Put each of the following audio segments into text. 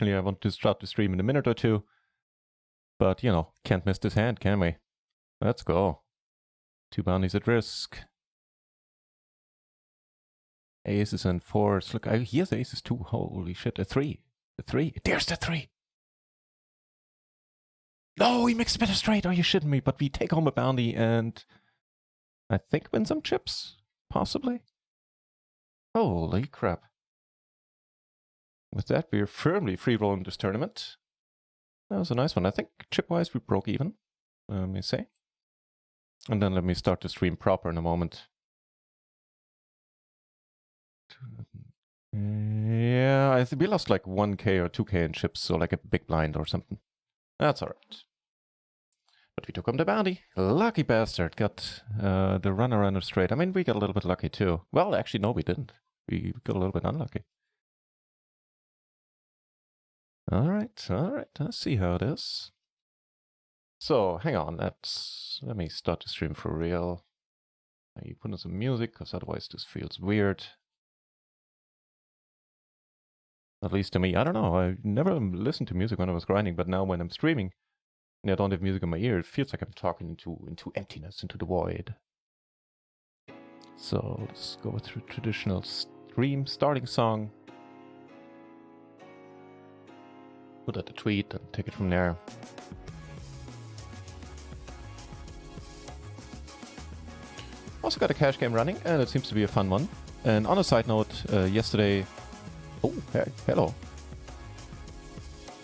Unfortunately, I want to start the stream in a minute or two. But, you know, can't miss this hand, can we? Let's go. 2 bounties at risk. Aces and 4s. Look, he has aces too. Holy shit, a 3. A 3. There's the 3. No, he makes a better straight. Are you shitting me? But we take home a bounty and I think win some chips. Possibly. Holy crap. With that, we're firmly free rolling this tournament. That was a nice one. I think chip-wise we broke even, let me say. And then let me start the stream proper in a moment. Yeah, I think we lost like 1k or 2k in chips, so like a big blind or something. That's alright. But we took him the bounty. Lucky bastard. Got the run around the straight. I mean, we got a little bit lucky too. Well, actually, no, we didn't. We got a little bit unlucky. Alright, let's see how it is. So, hang on, let me start the stream for real. You put in some music, because otherwise this feels weird. At least to me, I don't know, I never listened to music when I was grinding, but now when I'm streaming, and I don't have music in my ear, it feels like I'm talking into emptiness, into the void. So, let's go with the traditional stream starting song. Put out the tweet and take it from there. Also got a cash game running, and it seems to be a fun one. And on a side note, yesterday... Oh, hey, hello.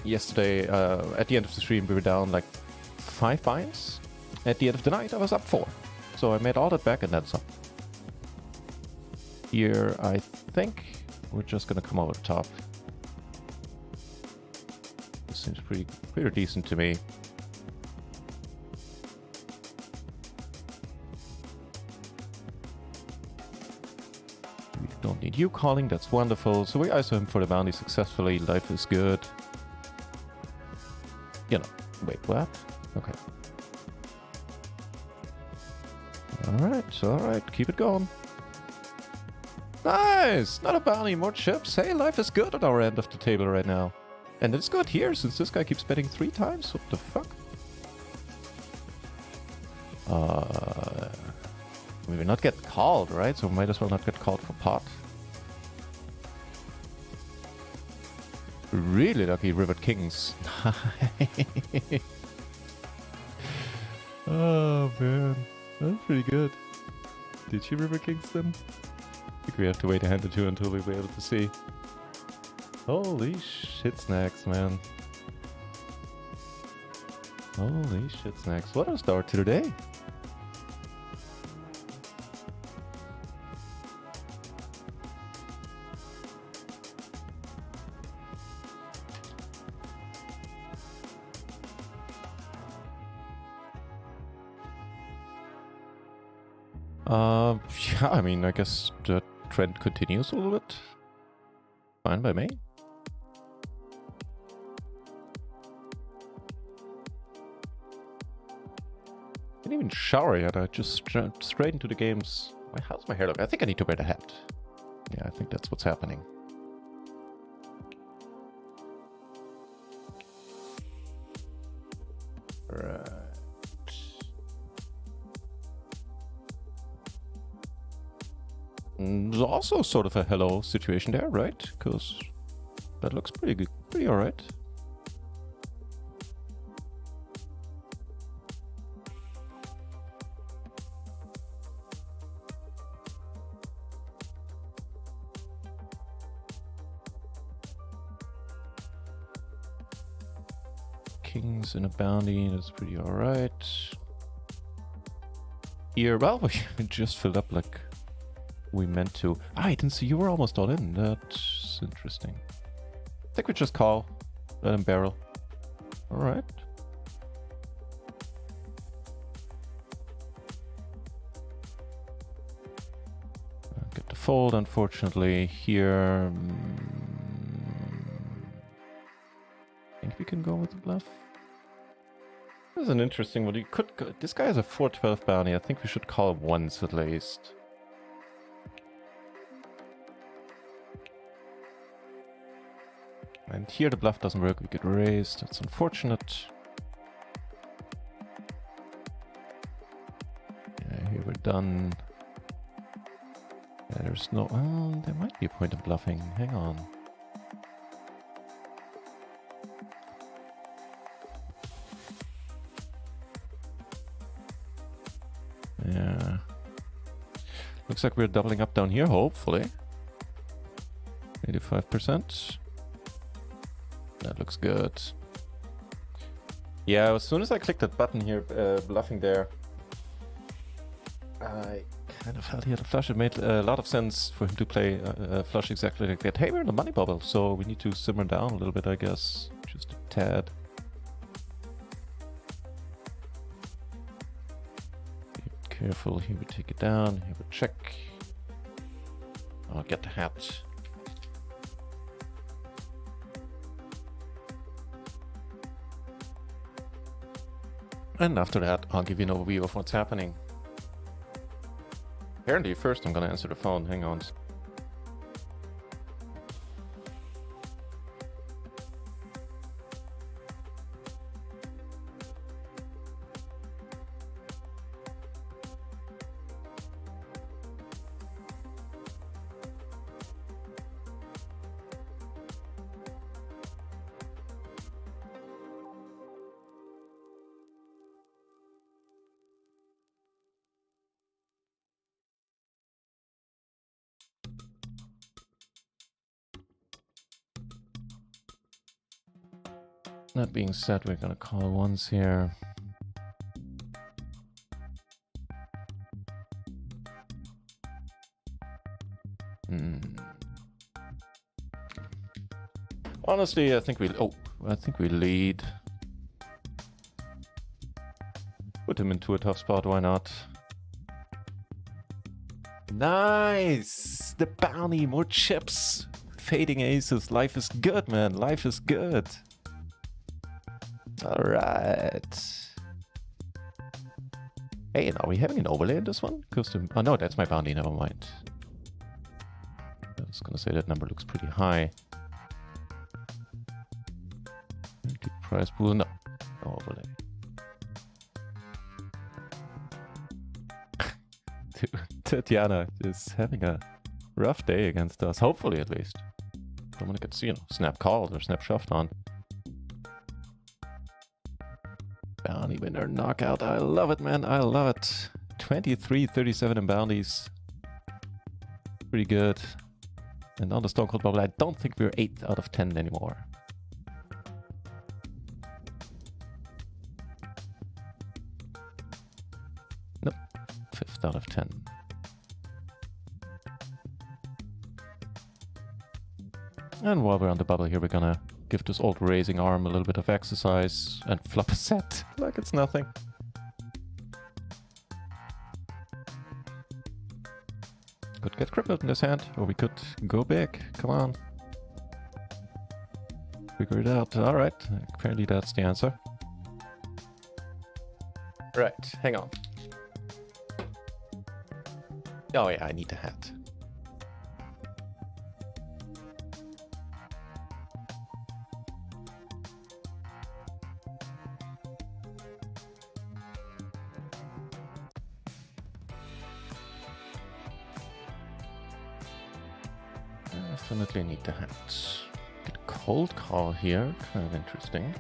Yesterday, at the end of the stream, we were down like 5 binds. At the end of the night, I was up 4. So I made all that back, and that's up. Here, I think we're just gonna come over the top. This seems pretty decent to me. We don't need you calling, that's wonderful. So we ISO him for the bounty successfully. Life is good. You know, wait, what? Okay. Alright, keep it going. Nice! Not a bounty, more chips. Hey, life is good at our end of the table right now. And it's good here, since this guy keeps betting 3 times. What the fuck? We will not get called, right? So we might as well not get called for pot. Really lucky Rivet Kings. Oh man, that's pretty good. Did you River Kings them? I think we have to wait a hand or two until we'll be able to see. Holy shit snacks, man. Holy shit snacks. What a start to the day. Yeah, I mean, I guess the trend continues a little bit. Fine by me. Didn't even shower yet, I just jumped straight into the games. How's my hair look? I think I need to wear the hat. Yeah, I think that's what's happening. Right. There's also sort of a hello situation there, right? Because that looks pretty good, pretty alright. Kings and a bounty, that's pretty alright. Here, well, we just filled up like we meant to. I didn't see you were almost all in. That's interesting. I think we just call. Let him barrel. Alright. Get the fold, unfortunately. Here. I think we can go with the bluff. This is an interesting one. You could go, this guy has a 4-12 bounty. I think we should call once at least. And here the bluff doesn't work, we get raised, that's unfortunate. Yeah, here we're done. Yeah, there's no... there might be a point of bluffing, hang on. Yeah. Looks like we're doubling up down here, hopefully. 85%. That looks good. Yeah, as soon as I clicked that button here, bluffing there, I kind of felt he had a flush. It made a lot of sense for him to play a flush exactly like that. Hey, we're in the money bubble, so we need to simmer down a little bit, I guess. Just a tad. Be careful, here we take it down, here we check. I'll get the hat. And after that, I'll give you an overview of what's happening. Apparently, first I'm gonna answer the phone. Hang on. That being said, we're gonna call once here. Honestly, I think we lead. Put him into a tough spot, why not? Nice! The bounty, more chips. Fading aces. Life is good, man. Life is good. Alright. Hey, are we having an overlay in this one? Custom. Oh no, that's my bounty, never mind. I was gonna say that number looks pretty high. Price pool, no. No overlay. Tatiana is having a rough day against us, hopefully at least. Dominic gets, you know, snap called or snap shoved on. Bounty winner knockout. I love it, man. I love it. 23-37 in bounties. Pretty good. And on the Stone Cold Bubble, I don't think we're 8 out of 10 anymore. Nope. 5th out of 10. And while we're on the bubble here, we're gonna give this old raising arm a little bit of exercise and flop a set like it's nothing. Could get crippled in this hand, or we could go big. Come on. Figure it out. Alright, apparently that's the answer. Right, hang on. Oh yeah, I need the hat. Definitely need the hat. Get a cold call here, kind of interesting.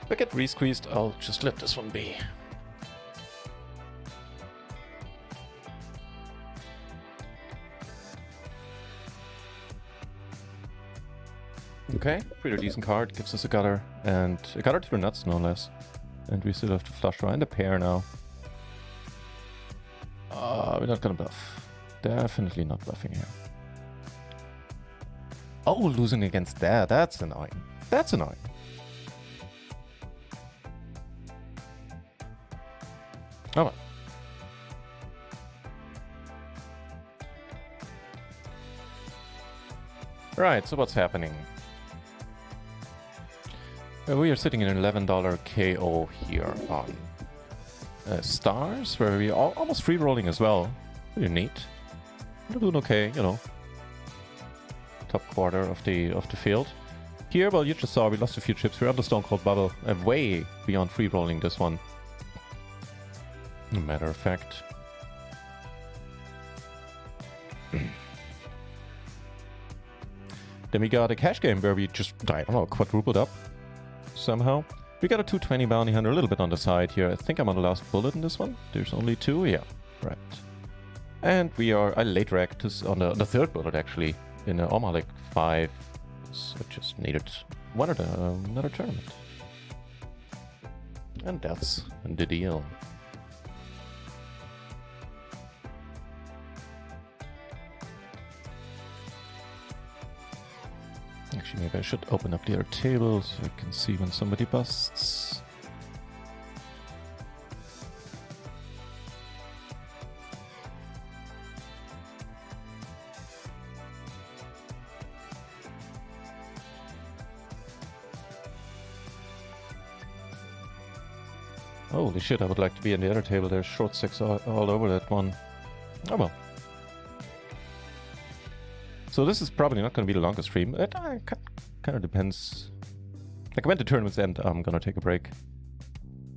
If I get re-squeezed, I'll just let this one be. Okay, pretty decent card, gives us a gutter, and a gutter to the nuts, no less. And we still have to flush draw and a pair now. We're not gonna bluff. Definitely not bluffing here. Oh, losing against that. That's annoying. That's annoying. Oh well. Right, so what's happening? We are sitting in an $11 KO here on stars, where we are almost free rolling as well. Pretty neat. We're doing okay, you know. top quarter of the field. Here, well, you just saw we lost a few chips. We're on the Stone Cold Bubble, way beyond free rolling this one. Matter of fact. Then we got a cash game where we just, I don't know, quadrupled up somehow. We got a 220 bounty hunter, a little bit on the side here. I think I'm on the last bullet in this one. There's only 2, yeah, right. And we are, I late racked this on the third bullet actually in Omalik 5. So I just needed another tournament. And that's the deal. Actually, maybe I should open up the other table so I can see when somebody busts. Holy shit, I would like to be on the other table. There's short 6 all over that one. Oh well. So this is probably not going to be the longest stream. It kind of depends. Like when the tournaments end, I'm going to take a break.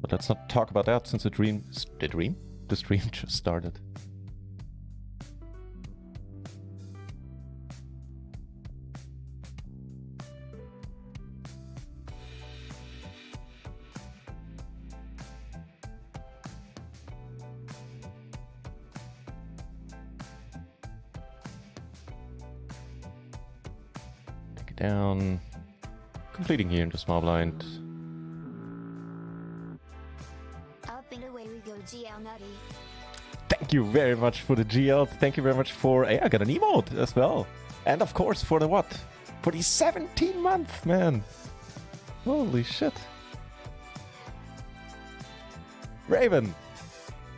But let's not talk about that since the stream just started. Down, completing here into small blind. Up and away we go, GL Nutty. Thank you very much for the GL. Thank you very much for, hey, I got an emote as well. And of course for the what? For the 17-month, man. Holy shit. Raven,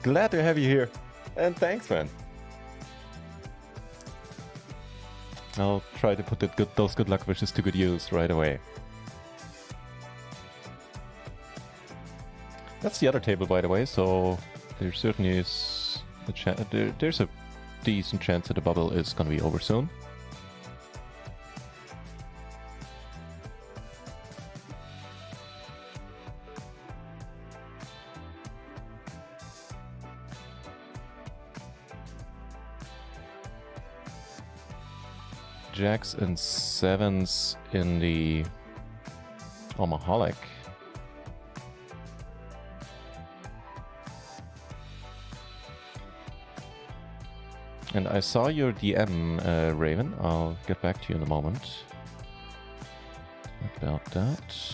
glad to have you here. And thanks, man. I'll try to put those good luck wishes to good use right away. That's the other table, by the way, so there certainly is a chance. There's a decent chance that the bubble is going to be over soon. Jacks and 7s in the Omaholic. And I saw your DM, Raven. I'll get back to you in a moment about that.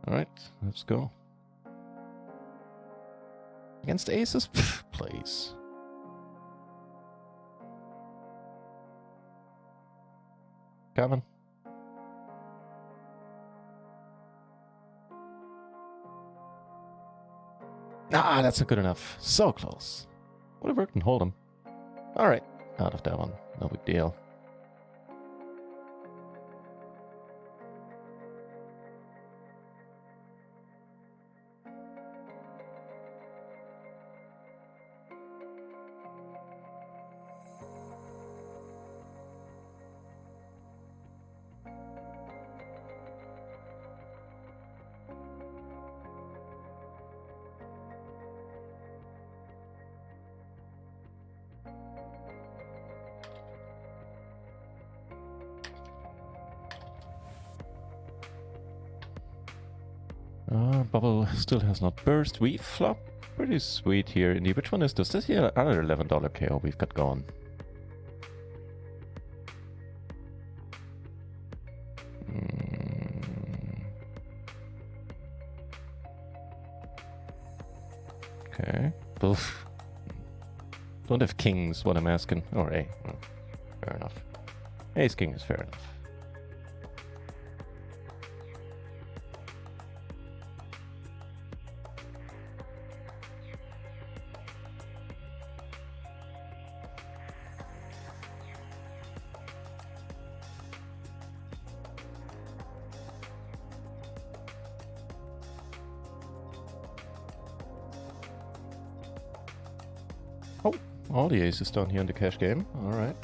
Alright, let's go. Against aces? Pfft, please. Coming. Ah, that's not good enough. So close. Would have worked and hold him. Alright, out of that one. No big deal. Bubble still has not burst. We flop pretty sweet here. Indeed. Which one is this? This is the other $11 KO we've got going. Okay. Oof. Don't have kings, what I'm asking. Or A. Oh, fair enough. Ace king is fair enough. All the aces down here in the cash game. Alright.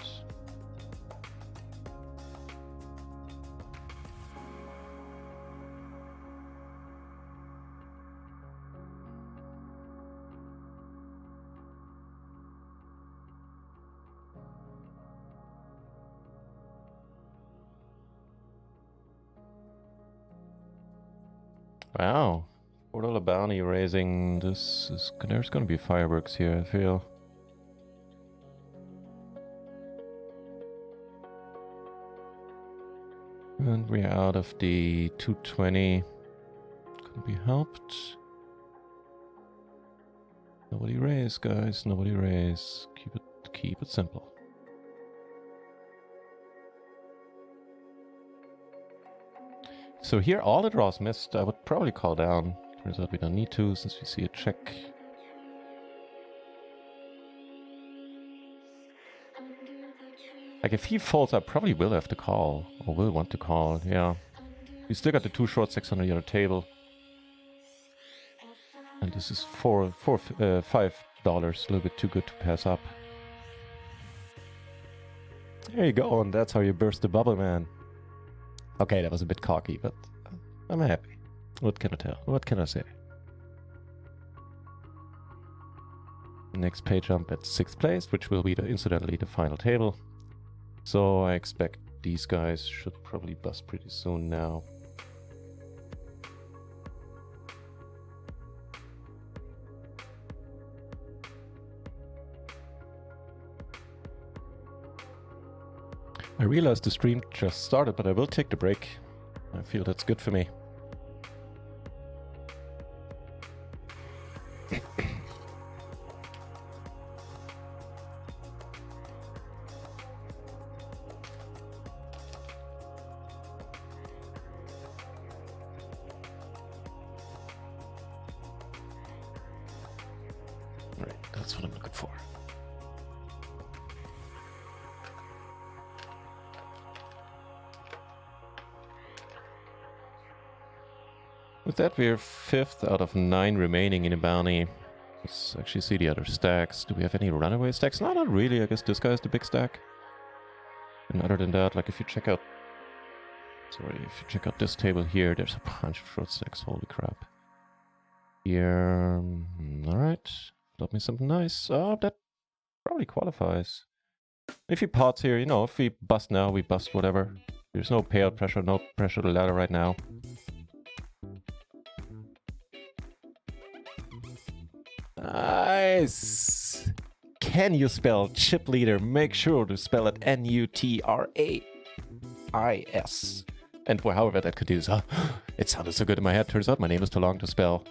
Wow. $4 bounty raising. This is... There's gonna be fireworks here, I feel. And we're out of the 220. Couldn't be helped. Nobody raise, guys. Nobody raise. Keep it simple. So here all the draws missed. I would probably call down. Turns out we don't need to since we see a check. Like if he folds, I probably will have to call. Or will want to call, yeah. We still got the 2 short stacks on the other table. And this is $5. A little bit too good to pass up. There you go, and that's how you burst the bubble, man. Okay, that was a bit cocky, but I'm happy. What can I tell? What can I say? Next pay jump at 6th place, which will be incidentally the final table. So I expect these guys should probably bust pretty soon now. I realized the stream just started, but I will take the break. I feel that's good for me. Right, that's what I'm looking for. With that, we're 5th out of 9 remaining in a bounty. Let's actually see the other stacks. Do we have any runaway stacks? No, not really. I guess this guy's the big stack. And other than that, like if you check out... Sorry, if you check out this table here, there's a bunch of short stacks. Holy crap. Here... Alright. Got me something nice. Oh, that probably qualifies. If he pots here, you know, if we bust now, we bust whatever. There's no payout pressure, no pressure to ladder right now. Nice! Can you spell chip leader? Make sure to spell it N-U-T-R-A-I-S. And for however that could use, it sounded so good in my head. Turns out my name is too long to spell.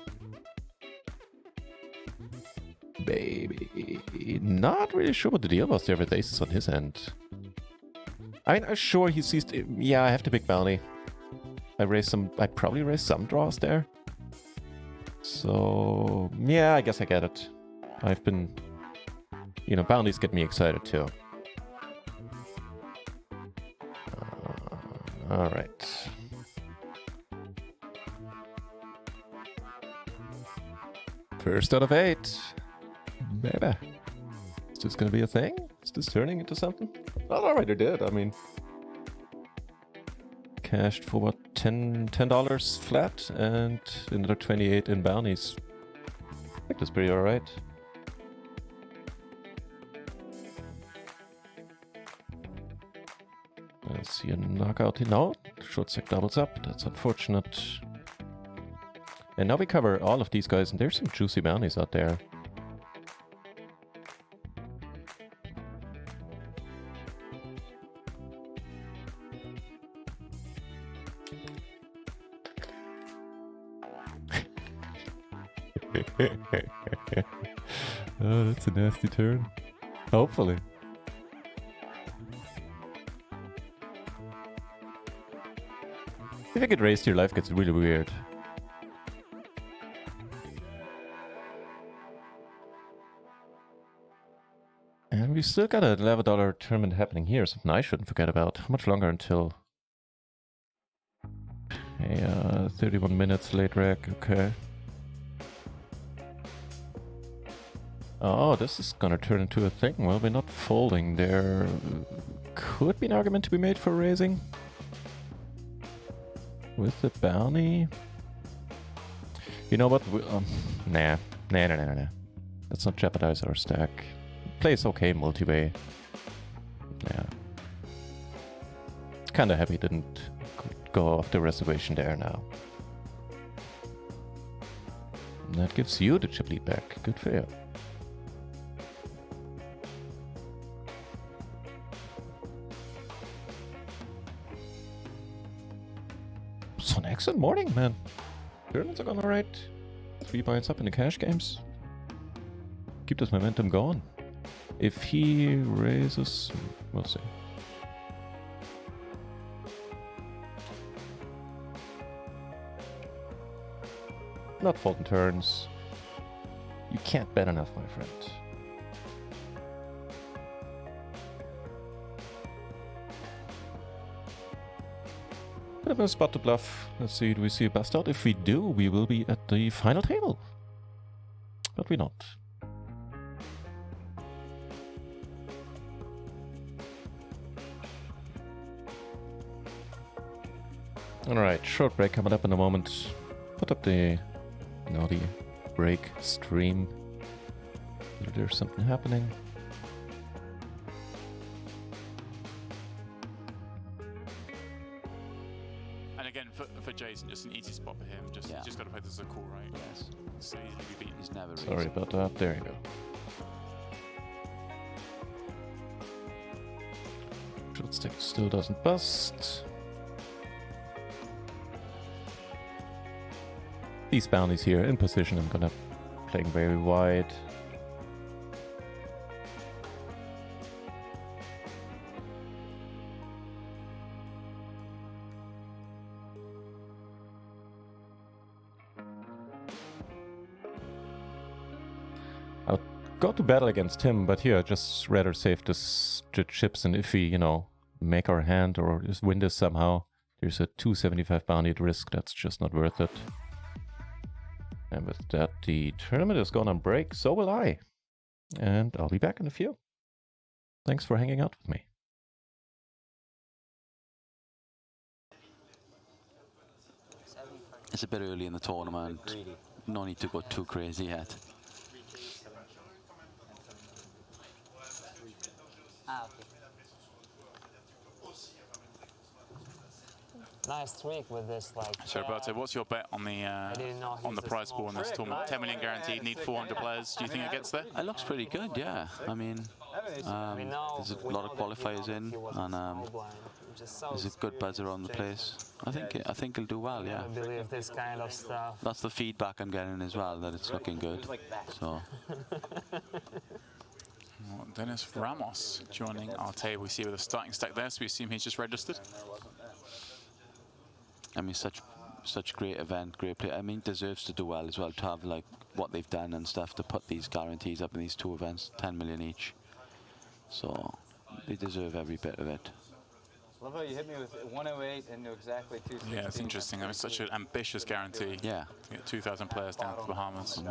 Baby. Not really sure what the deal was there with aces on his end. I mean, I'm sure he sees... Yeah, I have the big bounty. I probably raised some draws there. So, yeah, I guess I get it. I've been... You know, bounties get me excited too. Alright. First out of 8. Baby. Is this gonna be a thing? Is this turning into something? Well, alright, it did. I mean... Cashed for what, $10 flat and another 28 in bounties. I think that's pretty alright. Let's see a knockout. No, short stack doubles up. That's unfortunate. And now we cover all of these guys, and there's some juicy bounties out there. Oh, that's a nasty turn. Hopefully. If you get raised, your life gets really weird. And we still got a $11 tournament happening here, something I shouldn't forget about. How much longer until... Hey, 31 minutes late rec, okay. Oh, this is gonna turn into a thing. Well, we're not folding. There could be an argument to be made for raising. With the bounty. You know what? Nah. Let's not jeopardize our stack. Plays okay multi-way. Yeah. Kinda happy didn't go off the reservation there now. And that gives you the chip lead back. Good for you. It's an excellent morning, man. Tournaments are going alright. 3 points up in the cash games. Keep this momentum going. If he raises, we'll see. Not folding turns. You can't bet enough, my friend. Bit of a spot to bluff. Let's see, do we see a bust out? If we do, we will be at the final table. But we're not. Alright, short break coming up in a moment. Put up the naughty break stream. There's something happening. And again, for Jason, just an easy spot for him. Just got to play this as a call, right? Yes. So easily be beaten. He's never Sorry raised. about that. There you go. Short stick still doesn't bust. These bounties here in position. I'm gonna playing very wide. I'll go to battle against him, but here just rather save this chips, and if we, you know, make our hand or just win this somehow, there's a 275 bounty at risk. That's just not worth it. And with that, the tournament is gone on break, so will I. And I'll be back in a few. Thanks for hanging out with me. It's a bit early in the tournament. No need to go too crazy yet. Nice streak with this, like. So Roberto, what's your bet on the prize pool in this tournament? 10 million guaranteed, need 400 players. Do you think it gets there? It looks pretty good, yeah. I mean, there's a lot of qualifiers in, and there's a good buzz around the place. I think it'll do well, yeah. I believe this kind of stuff. That's the feedback I'm getting as well, that it's looking good. So. Well, Dennis Ramos joining our table. We see with a starting stack there, so we assume he's just registered. I mean, such great event, great play. I mean, deserves to do well as well, to have like what they've done and stuff, to put these guarantees up in these 2 events, 10 million each. So they deserve every bit of it. Love how you hit me with 108 into exactly 216. Yeah, it's interesting. I mean, it's such an ambitious guarantee. Yeah. To get 2,000 players down to the Bahamas.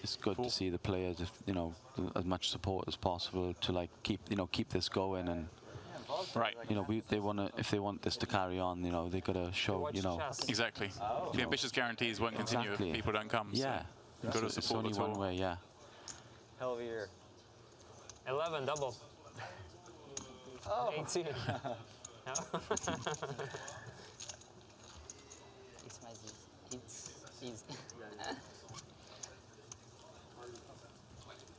It's good to see the players, you know, as much support as possible to like keep this going, and Right. you know, if they want this to carry on, you know, they got to show, you know. Exactly. The ambitious guarantees won't continue Exactly. if people don't come. Yeah. So you've got to It's support only the tour. one way, yeah. Hell of a year. 11 double. Oh. 18. It's my disease. It's easy.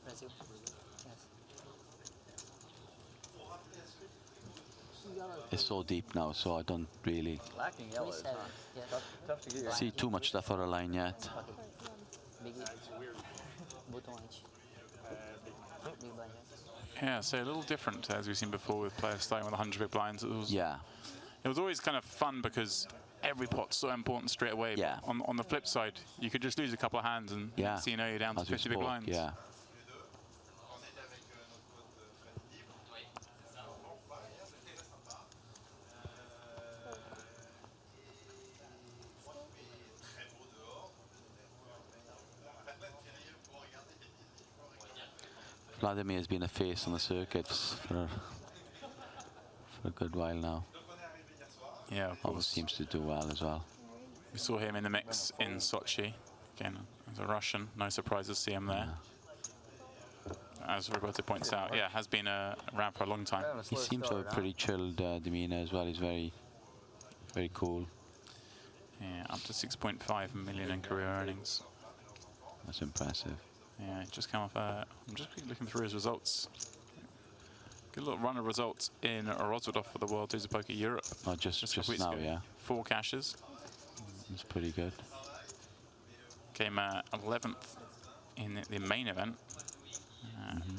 Brazil. Yes. It's so deep now, so I don't really Lacking yellows, 27. huh? Yeah. Tough to get your see too much stuff out of line yet. Big button edge. Big blind. Yeah, so a little different as we've seen before with players starting with 100 big blinds. Yeah. It was always kind of fun because every pot's so important straight away. Yeah. But on the flip side, you could just lose a couple of hands and Yeah. see, you know, you're down to As we 50 big spoke, blinds. yeah. Vladimir's been a face on the circuits for a good while now. Yeah, of Always course. seems to do well as well. We saw him in the mix in Sochi. Again, as a Russian, no surprise to see him there. As Roberto points out, yeah, has been around for a long time. He seems to have a pretty chilled demeanor as well. He's very cool. Yeah, up to 6.5 million in career earnings. That's impressive. Yeah, just come off. I'm just quickly looking through his results. Good little run of results in Rosendorf for the World Series of Poker Europe. Oh, just a couple weeks now, ago. yeah. 4 cashes. That's pretty good. Came 11th in the main event.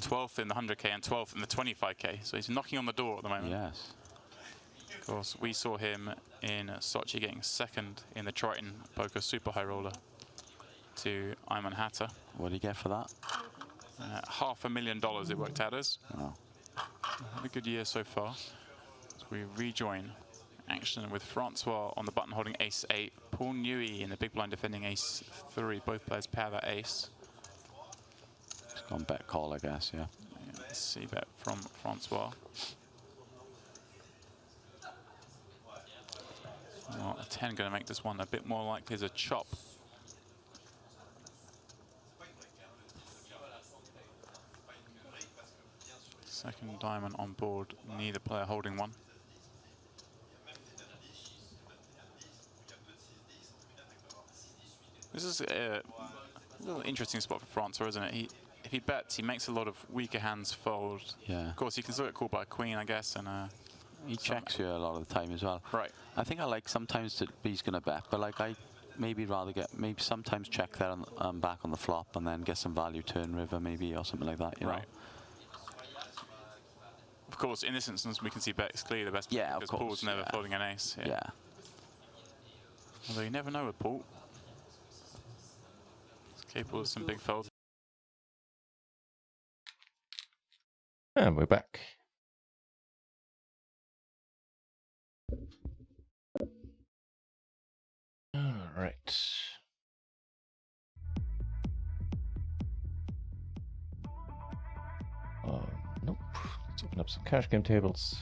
12th in the 100k and 12th in the 25k. So he's knocking on the door at the moment. Yes. Of course, we saw him in Sochi getting 2nd in the Triton Poker Super High Roller to Ayman Hatter. What do you get for that? $500,000 it worked out as. Oh. Had a good year so far. So we rejoin action with Francois on the button holding ace-8. Paul Newey in the big blind defending ace-3. Both players pair that ace. It's gone bet call, I guess, yeah. Let's see bet from Francois. Well, a 10 going to make this one a bit more likely as a chop. Second diamond on board, neither player holding one. This is a little interesting spot for Francois, isn't it? If he bets, he makes a lot of weaker hands fold. Yeah. Of course, he can still get called by a queen, I guess, and he checks you a lot of the time as well. Right. I think I like sometimes that he's going to bet, but like I maybe sometimes check there and back on the flop and then get some value turn river maybe or something like that, you know? Of course, in this instance, we can see bet is clearly the best bet because Paul's never folding an ace. Yeah. Although you never know with Paul. He's capable of some big folds. And we're back. All right. Nope. Let's open up some cash game tables.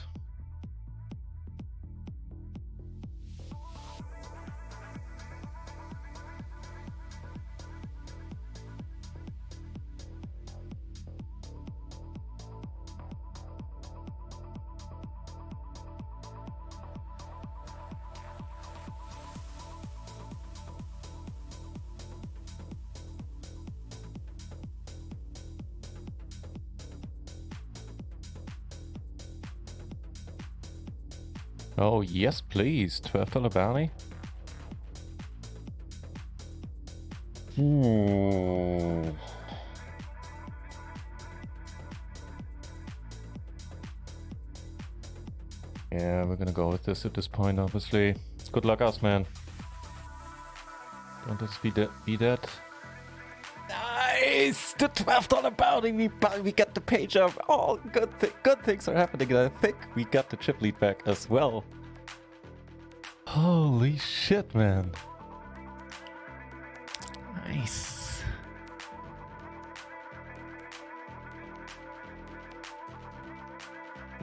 Oh, yes, please. $12 bounty. Yeah, we're gonna go with this at this point, obviously. It's good luck us, man. Don't let us be dead. Nice! The $12 bounty! We got the page up. Oh, good things are happening. And I think we got the chip lead back as well. Holy shit, man. Nice.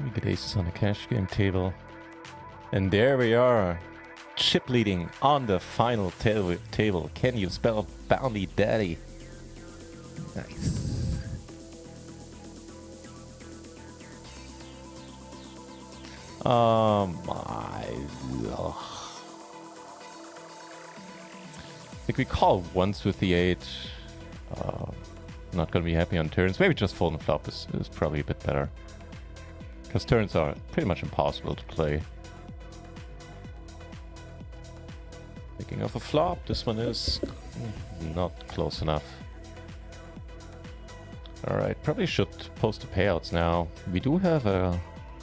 We get aces on the cash game table. And there we are. Chip leading on the final table. Can you spell bounty daddy? Nice. Oh my. Ugh. I think we call once with the 8. Not gonna be happy on turns. Maybe just fold and flop is probably a bit better. Because turns are pretty much impossible to play. Thinking of a flop, this one is not close enough. Alright, probably should post the payouts now. We do have a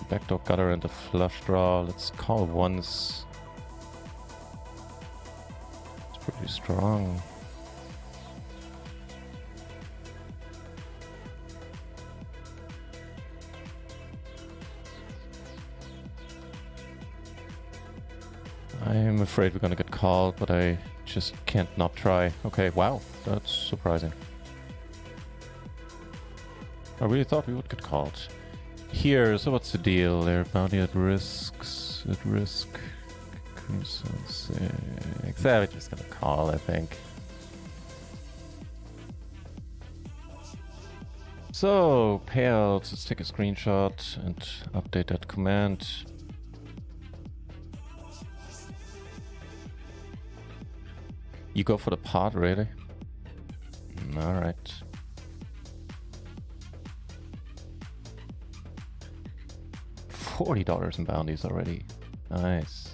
backdoor gutter and a flush draw. Let's call once. It's pretty strong. I'm afraid we're gonna get called, but I just can't not try. Okay, wow, that's surprising. I really thought we would get called. Here, so what's the deal? They're bounty at risks. At risk. We're just gonna call, I think. So, payouts, let's take a screenshot and update that command. You go for the pot, really? Alright. $40 in bounties already. Nice.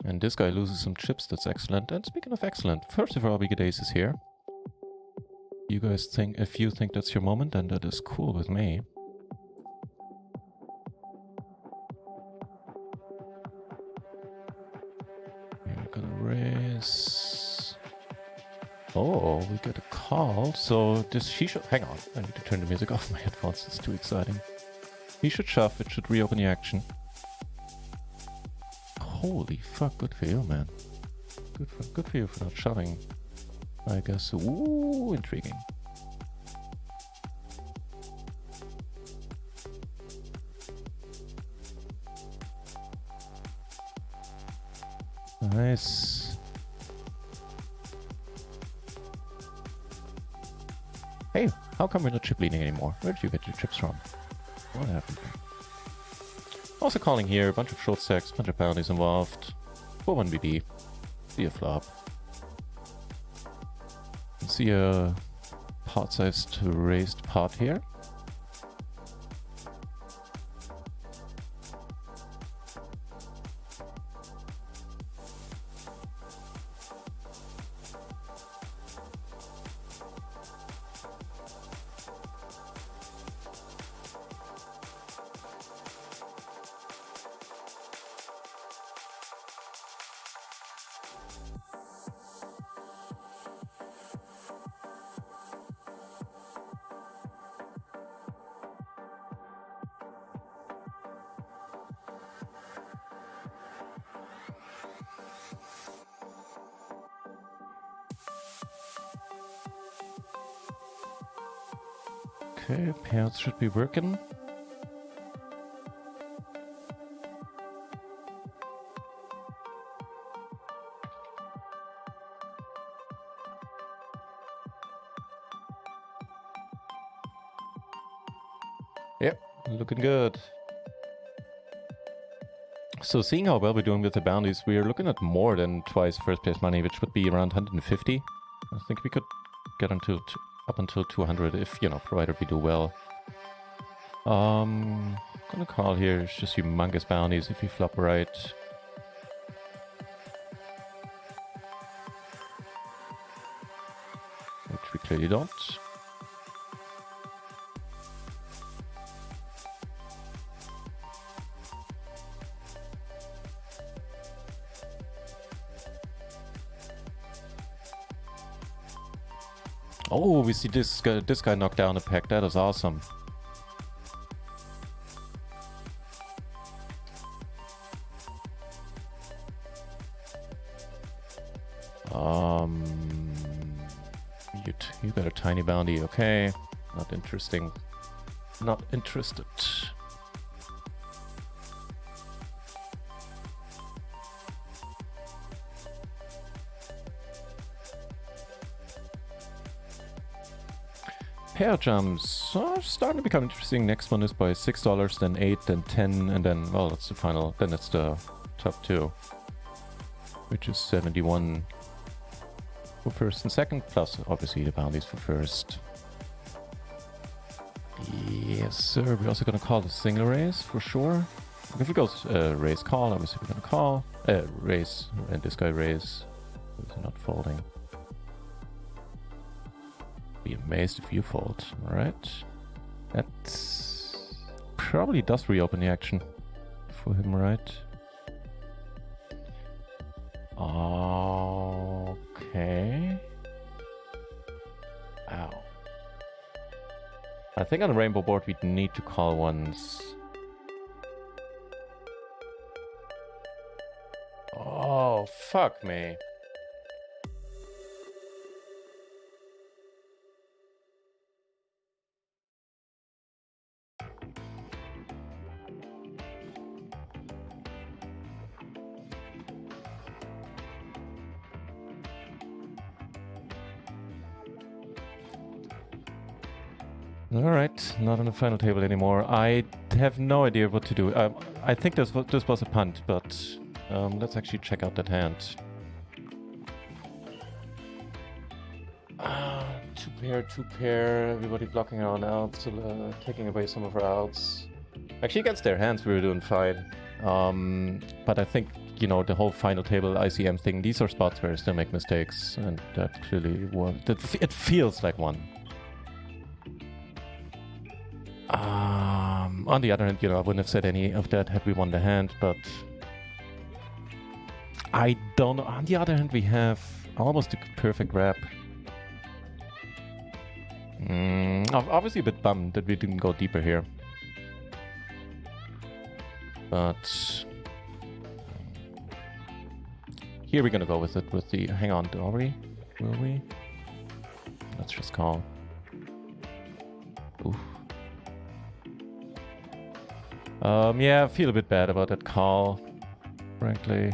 And this guy loses some chips, that's excellent. And speaking of excellent, first of all, we get aces here. You guys think, if you think that's your moment, then that is cool with me. We're gonna raise. Oh, we get a call. So this, he should, hang on, I need to turn the music off my headphones, it's too exciting. He should shove, it should reopen the action. Holy fuck, good for you, man. Good for you for not shoving, I guess. Ooh, intriguing. Nice. Hey, how come we're not chip leading anymore? Where did you get your chips from? What happened here? Also calling here, a bunch of short stacks, bunch of bounties involved. 4-1 BB. See a flop. See a pot-sized raised pot here. Okay, payouts should be working. Yep, looking good. So seeing how well we're doing with the bounties, we are looking at more than twice first place money, which would be around 150. I think we could get until up until 200 if, you know, provided we do well. Gonna call here, it's just humongous bounties if we flop right. Which we clearly don't. Oh, we see this guy knock down a pack. That is awesome. You got a tiny bounty. Okay, not interesting. Not interested. Pair jumps are starting to become interesting. Next one is by $6, then 8, then 10, and then, well, that's the final. Then it's the top two, which is 71 for first and second, plus obviously the bounties for first. Yes, sir. We're also gonna call the single raise for sure. If it goes raise call, obviously we're gonna call raise, and this guy raise. They're not folding. Be amazed if you fold. Alright. That probably does reopen the action for him, right? Okay. Ow. I think on the rainbow board we'd need to call once. Oh, fuck me. Alright, not on the final table anymore. I have no idea what to do. I think this was a punt, but let's actually check out that hand. Two pair, everybody blocking our outs, taking away some of our outs. Actually, against their hands we were doing fine. But I think, you know, the whole final table ICM thing, these are spots where I still make mistakes, and that clearly was... It feels like one. On the other hand, you know, I wouldn't have said any of that had we won the hand, but I don't know. On the other hand, we have almost a perfect wrap. Obviously a bit bummed that we didn't go deeper here. But here we're gonna go with it with the... Hang on, are we? Will we? Let's just call. Oof. Yeah, I feel a bit bad about that call, frankly.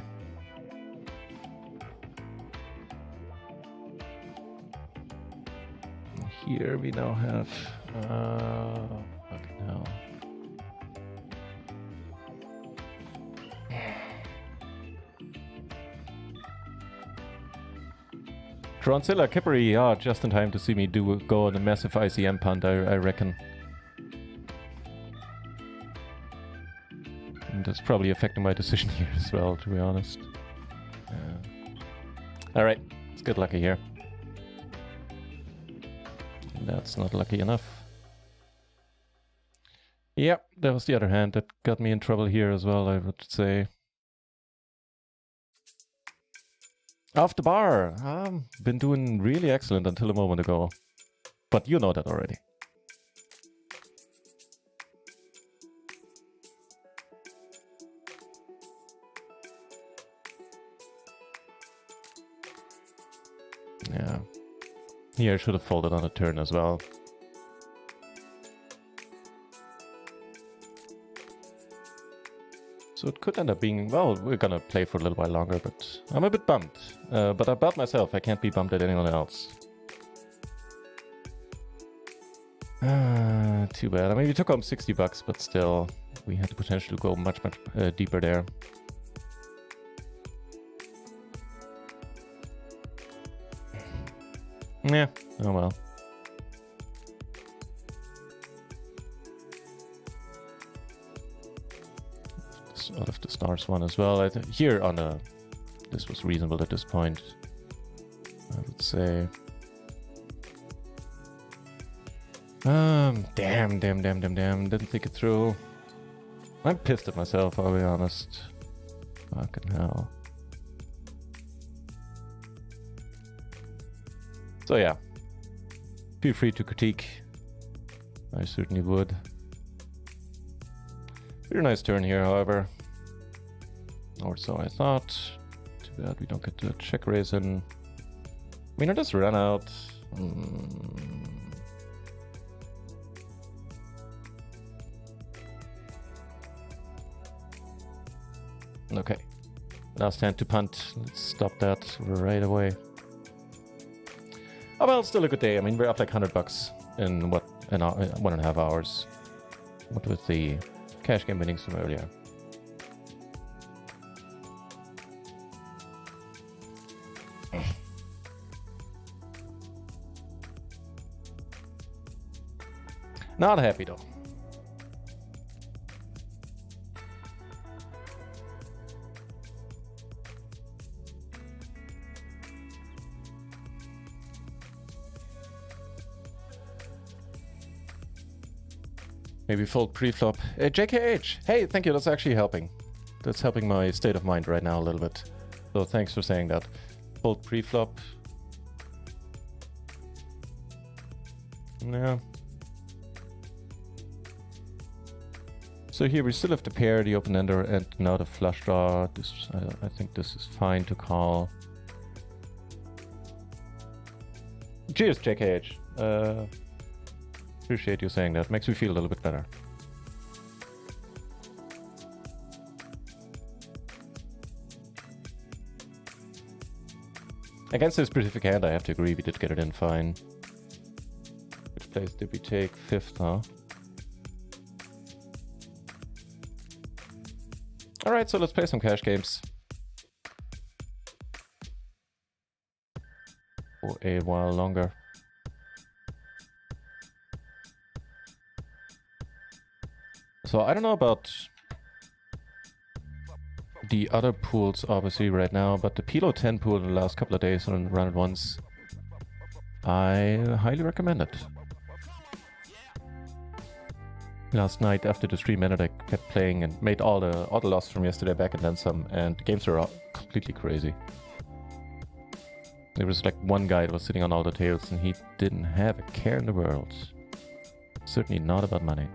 Here we now have... fucking hell. Tronzilla Kippery, yeah, just in time to see me go on a massive ICM punt, I reckon. And that's probably affecting my decision here as well, to be honest. Alright, let's get lucky here. That's not lucky enough. Yep, that was the other hand that got me in trouble here as well, I would say. Off the bar! Been doing really excellent until a moment ago. But you know that already. Yeah. Here I should have folded on a turn as well. So it could end up being... Well, we're gonna play for a little while longer, but I'm a bit bummed. But about myself, I can't be bummed at anyone else. Too bad. I mean, we took home $60, but still, we had the potential to go much deeper there. Yeah, oh well. Out of the stars one as well. I think here on a... This was reasonable at this point, I would say. Damn. Didn't think it through. I'm pissed at myself, I'll be honest. Fucking hell. So yeah, feel free to critique. I certainly would. Very nice turn here, however. Or so I thought. Too bad we don't get the check raise in. I mean, I just ran out. Okay. Last hand to punt. Let's stop that right away. Oh well, still a good day. I mean, we're up like $100 in what, an hour, 1.5 hours. What with the cash game winnings from earlier. Not happy though. Maybe fold pre-flop. JKH! Hey, thank you, that's actually helping. That's helping my state of mind right now a little bit. So thanks for saying that. Fold pre-flop. Yeah. So here we still have the pair, the open-ender, and now the flush draw. This, I think this is fine to call. Cheers, JKH. Appreciate you saying that. Makes me feel a little bit better. Against this specific hand, I have to agree, we did get it in fine. Which place did we take? 5th, huh? Alright, so let's play some cash games. For a while longer. So I don't know about the other pools obviously right now, but the PLO 10 pool in the last couple of days and run it once, I highly recommend it. Last night after the stream ended, I kept playing and made all the losses from yesterday back and then some, and the games were completely crazy. There was like one guy that was sitting on all the tails and he didn't have a care in the world. Certainly not about money.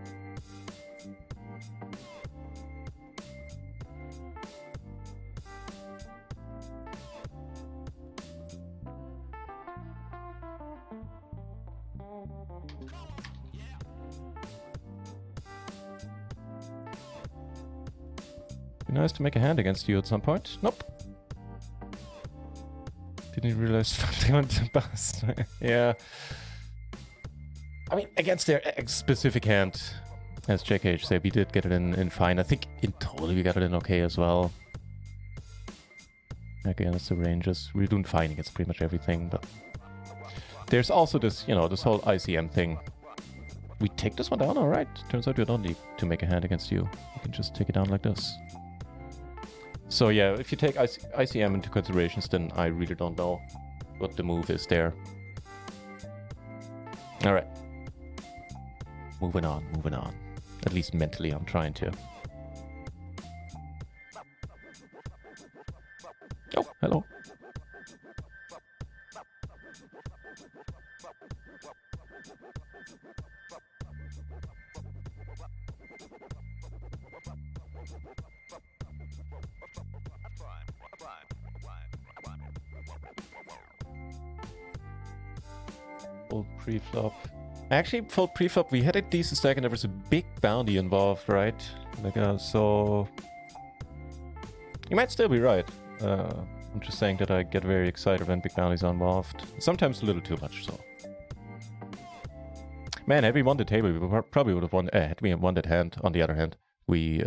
Be nice to make a hand against you at some point. Nope. Didn't realize they went to bust. Yeah. I mean, against their specific hand, as JKH said, we did get it in fine. I think in total we got it in okay as well. Against the ranges. We're doing fine against pretty much everything, but there's also this, you know, this whole ICM thing. We take this one down, alright. Turns out you don't need to make a hand against you. You can just take it down like this. So yeah, if you take ICM into considerations, then I really don't know what the move is there. Alright. Moving on. At least mentally I'm trying to. Oh, hello. Full pre-flop. Actually, full pre-flop, we had a decent stack and there was a big bounty involved, right? Like, so... You might still be right. I'm just saying that I get very excited when big bounties are involved. Sometimes a little too much, so... Man, had we won the table, we probably would have won... had we won that hand, on the other hand, we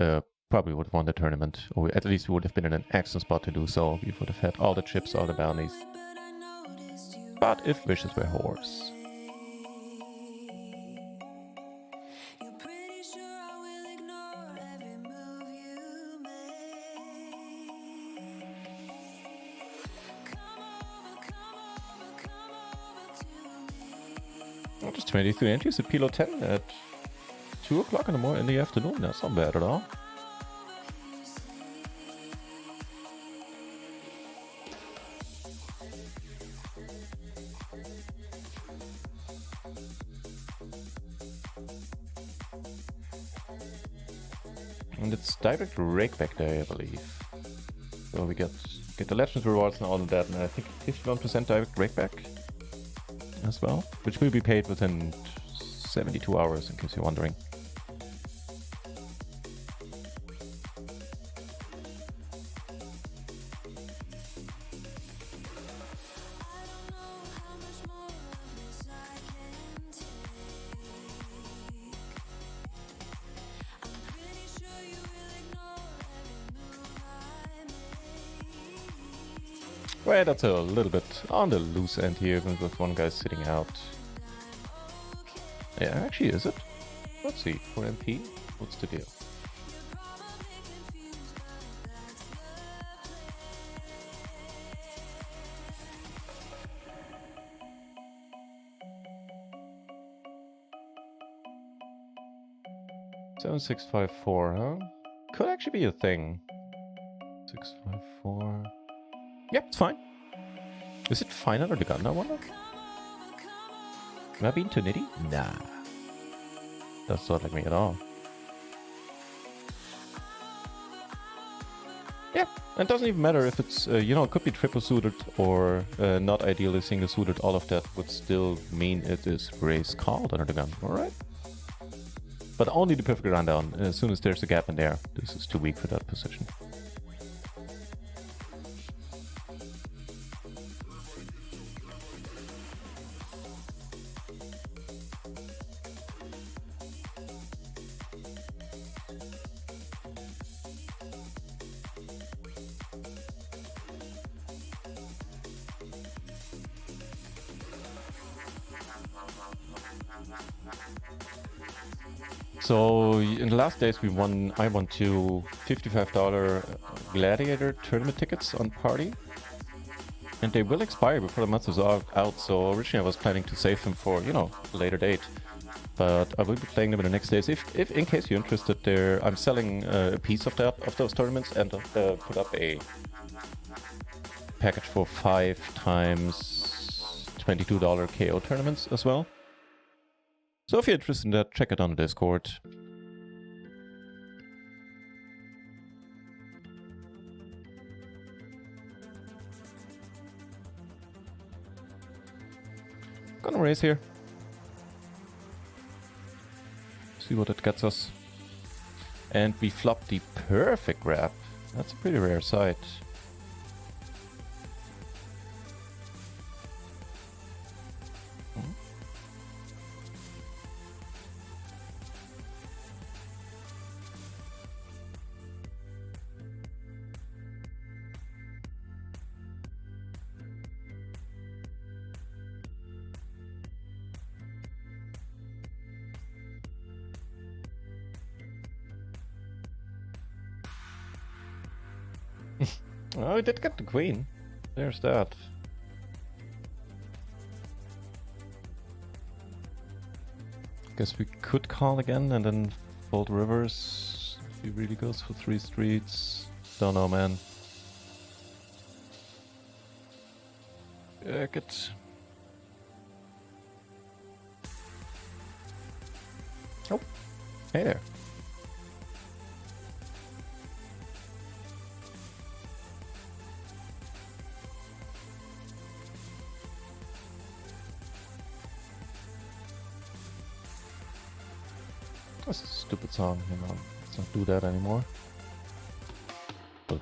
probably would have won the tournament. Or at least we would have been in an excellent spot to do so. We would have had all the chips, all the bounties. But if wishes were horse. Just 23 entries at PLO 10 at 2 o'clock in the afternoon. That's not bad at all. And it's direct rakeback day, I believe. So we get the Legends rewards and all of that, and I think 51% direct rakeback as well, which will be paid within 72 hours, in case you're wondering. Well, that's a little bit on the loose end here, even with one guy sitting out. Yeah, actually, is it? Let's see, for MP, what's the deal? $7,654, huh? Could actually be a thing. 654. Yep, it's fine. Is it fine under the gun, I wonder? Am I being too nitty? Nah. Doesn't sound like me at all. Yeah, it doesn't even matter if it's, you know, it could be triple suited or not ideally single suited. All of that would still mean it is race called under the gun, alright? But only the perfect rundown. As soon as there's a gap in there, this is too weak for that position. So in the last days I won two $55 Gladiator tournament tickets on Party. And they will expire before the month is out, so originally I was planning to save them for, you know, a later date. But I will be playing them in the next days. If in case you're interested, I'm selling a piece of those tournaments and put up a package for 5 times $22 KO tournaments as well. So if you're interested in that, check it on the Discord. Gonna race here. See what it gets us. And we flop the perfect grab. That's a pretty rare sight. Oh, I did get the queen. There's that. Guess we could call again and then fold rivers. If he really goes for 3 streets. Don't know, man. Good. Oh, hey there. That's a stupid song, you know. Let's not do that anymore. But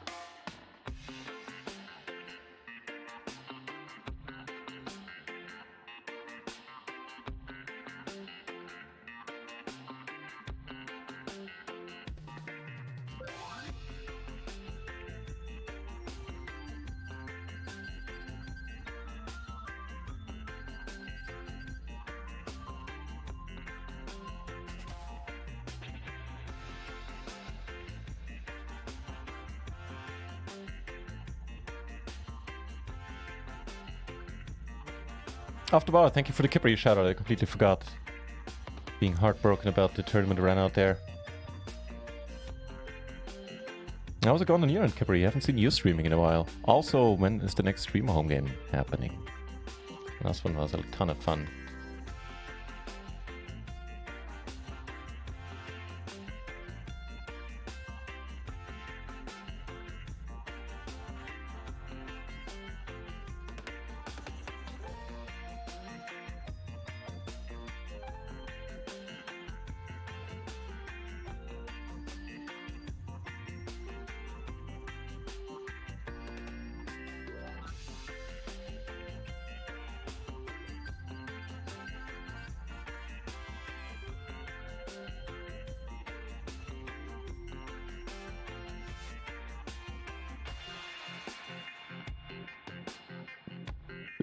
After bar, thank you for the Kipper you shout out. I completely forgot. Being heartbroken about the tournament ran out there. How's it going on your end, Kipper? You haven't seen you streaming in a while. Also, when is the next stream home game happening? Last one was a ton of fun.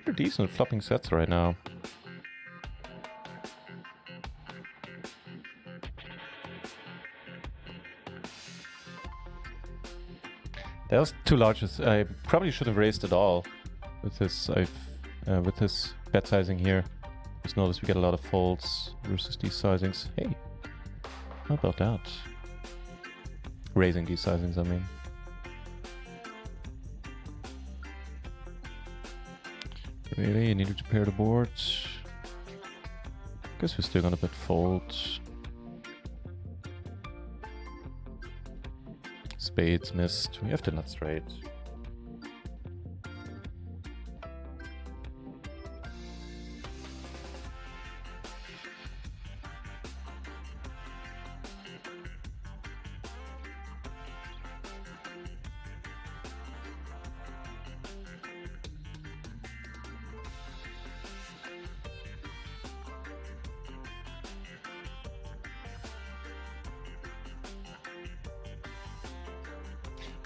Pretty decent flopping sets right now. That was too large. I probably should have raised it all with this. With this bet sizing here. Just notice we get a lot of folds versus these sizings. Hey, how about that? Raising these sizings, I mean. Really, you needed to pair the boards. Guess we're still gonna bet fold. Spades missed. We have to nut straight.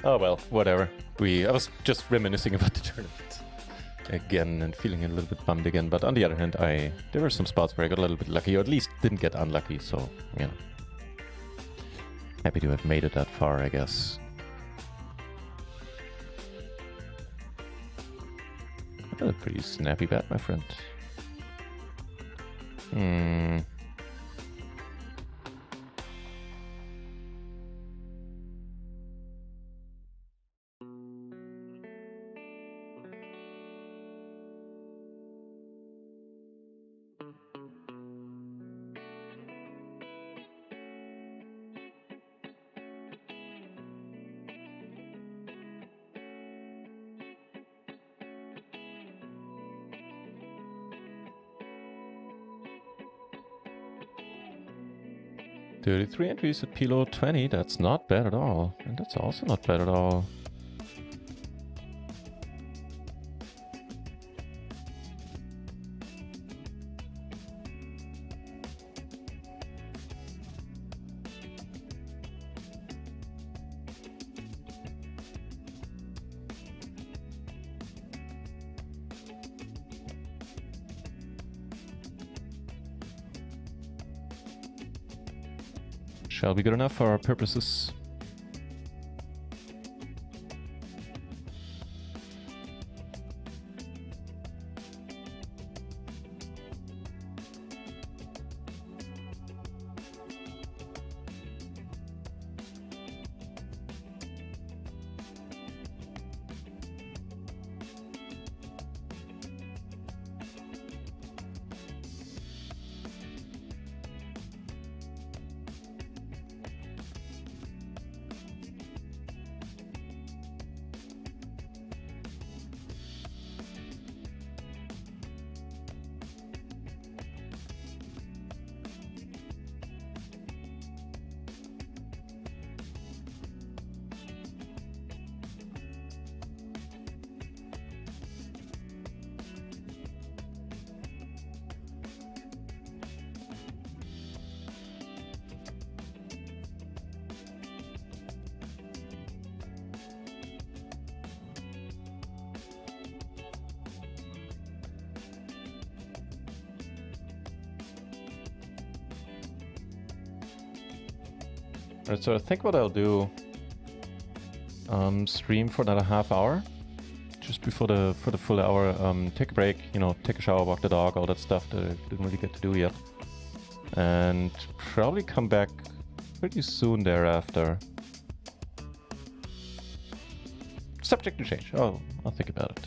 Oh well, whatever. I was just reminiscing about the tournament again and feeling a little bit bummed again. But on the other hand, there were some spots where I got a little bit lucky, or at least didn't get unlucky. So, you know, happy to have made it that far, I guess. That's a pretty snappy bet, my friend. Hmm. $33 entries at PLO 20, that's not bad at all. And that's also not bad at all. Shall be good enough for our purposes. Alright, so I think what I'll do, stream for another half hour, just before the full hour. Take a break, you know, take a shower, walk the dog, all that stuff that I didn't really get to do yet, and probably come back pretty soon thereafter. Subject to change. Oh, I'll think about it.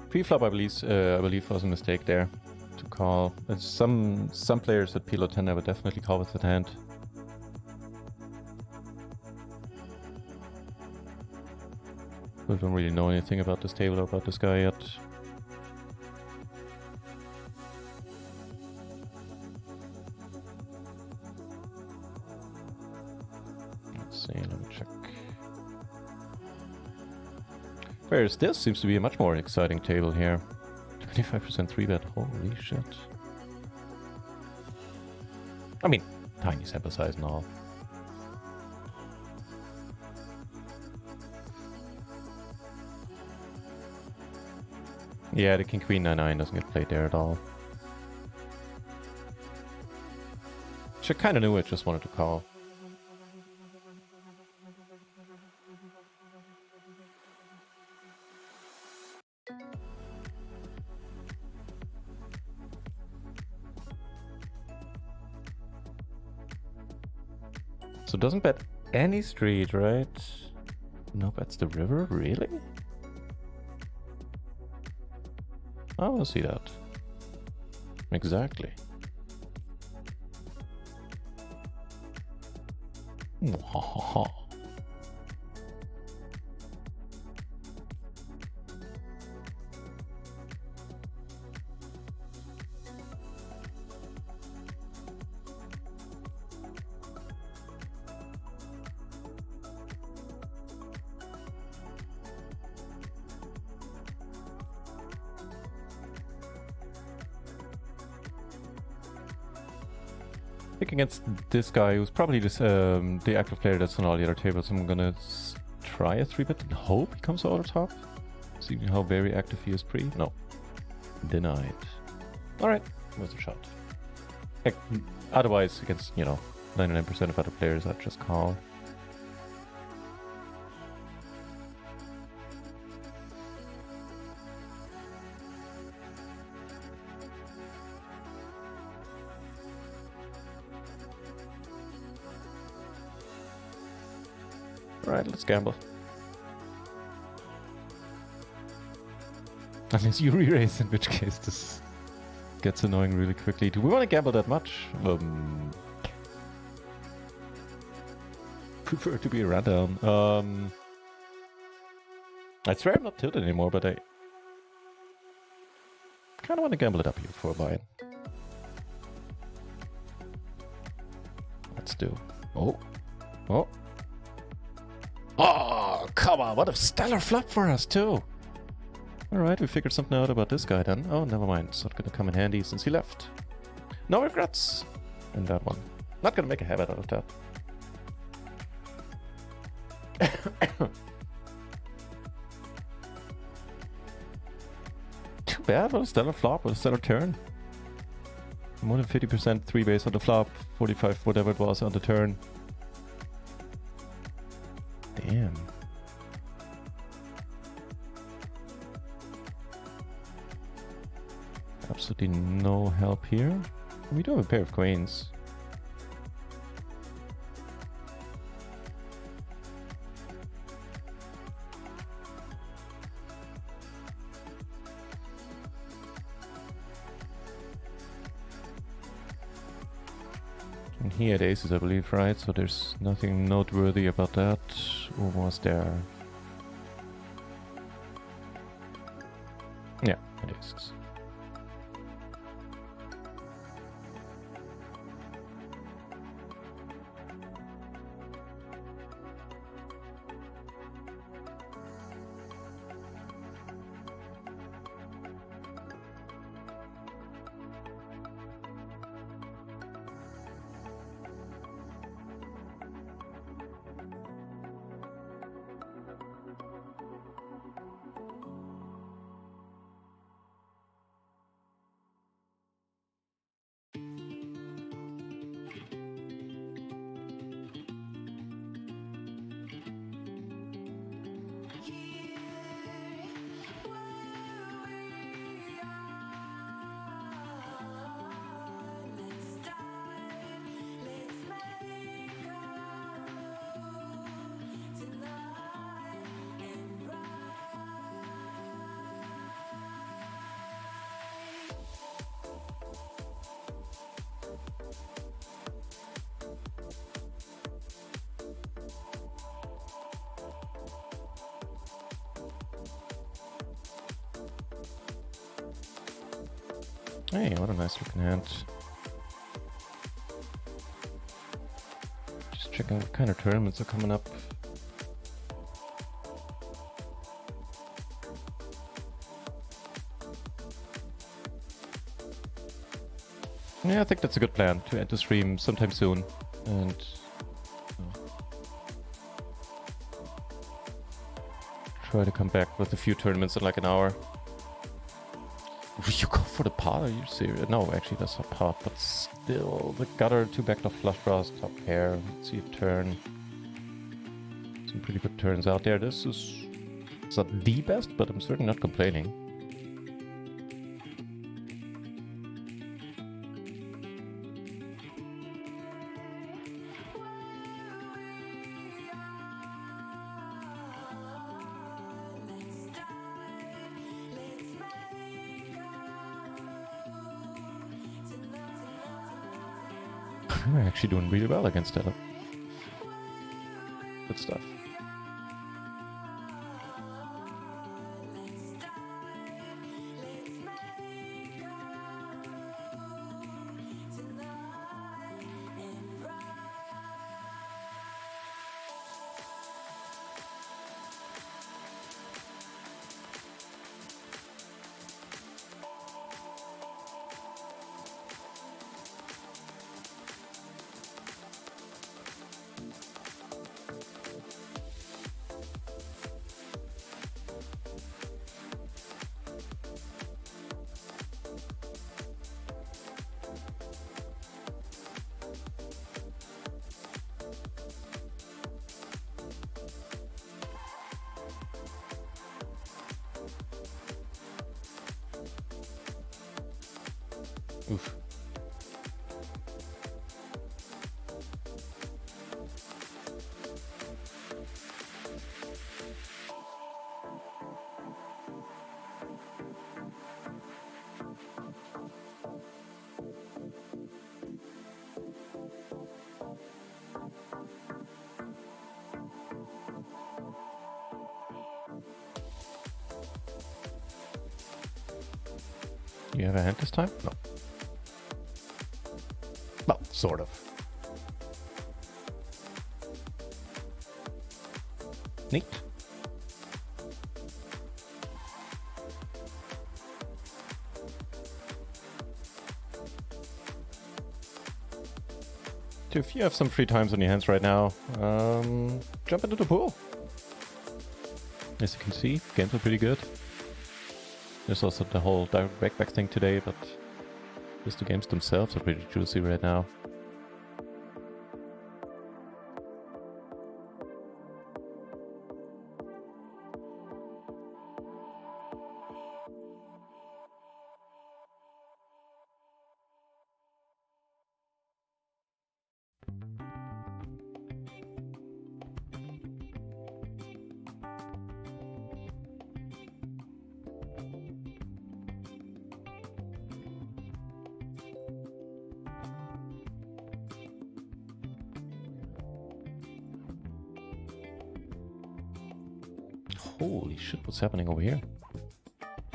Pre-flop, I believe was a mistake there to call. Some players at PLO 10 I would definitely call with that hand. We don't really know anything about this table or about this guy yet. Let's see, let me check. Whereas this seems to be a much more exciting table here. 25% 3-bet, holy shit. I mean, tiny sample size and all. Yeah, the King Queen 9-9 doesn't get played there at all. Which I kind of knew, I just wanted to call. So doesn't bet any street, right? No bets the river, really? I want to see that. Exactly. Against this guy who's probably just the active player that's on all the other tables, I'm gonna try a 3-bet and hope he comes over top. Seeing how very active he is pre. No. Denied. Alright, was a shot. Otherwise, against, you know, 99% of other players, I'd just call. Alright, let's gamble. Unless you re-raise, in which case this gets annoying really quickly. Do we want to gamble that much? Prefer to be a rundown. I swear I'm not tilted anymore, but I kind of want to gamble it up here for a buy-in. Let's do. Oh. Oh. Oh, come on. What a stellar flop for us, too. Alright, we figured something out about this guy then. Oh, never mind. It's not going to come in handy since he left. No regrets in that one. Not going to make a habit out of that. Too bad. What a stellar flop. What a stellar turn. More than 50% 3-base on the flop. 45 whatever it was on the turn. Damn. Absolutely no help here. We do have a pair of queens. And he had aces, I believe, right? So there's nothing noteworthy about that. Or was there? Yeah, it is. Hey, what a nice looking hand. Just checking what kind of tournaments are coming up. Yeah, I think that's a good plan to end the stream sometime soon. And try to come back with a few tournaments in like an hour. You go for the pot? Are you serious? No, actually that's not pot, but still the gutter, 2 backdoor flush draws, top pair. Let's see a turn. Some pretty good turns out there. This is not the best, but I'm certainly not complaining. We're actually doing really well against that. Good stuff. Oof. You have a hand this time? No. Well, sort of. Neat. So if you have some free times on your hands right now, jump into the pool. As you can see, games are pretty good. There's also the whole direct backpack thing today, but just the games themselves are pretty juicy right now. Holy shit, what's happening over here? I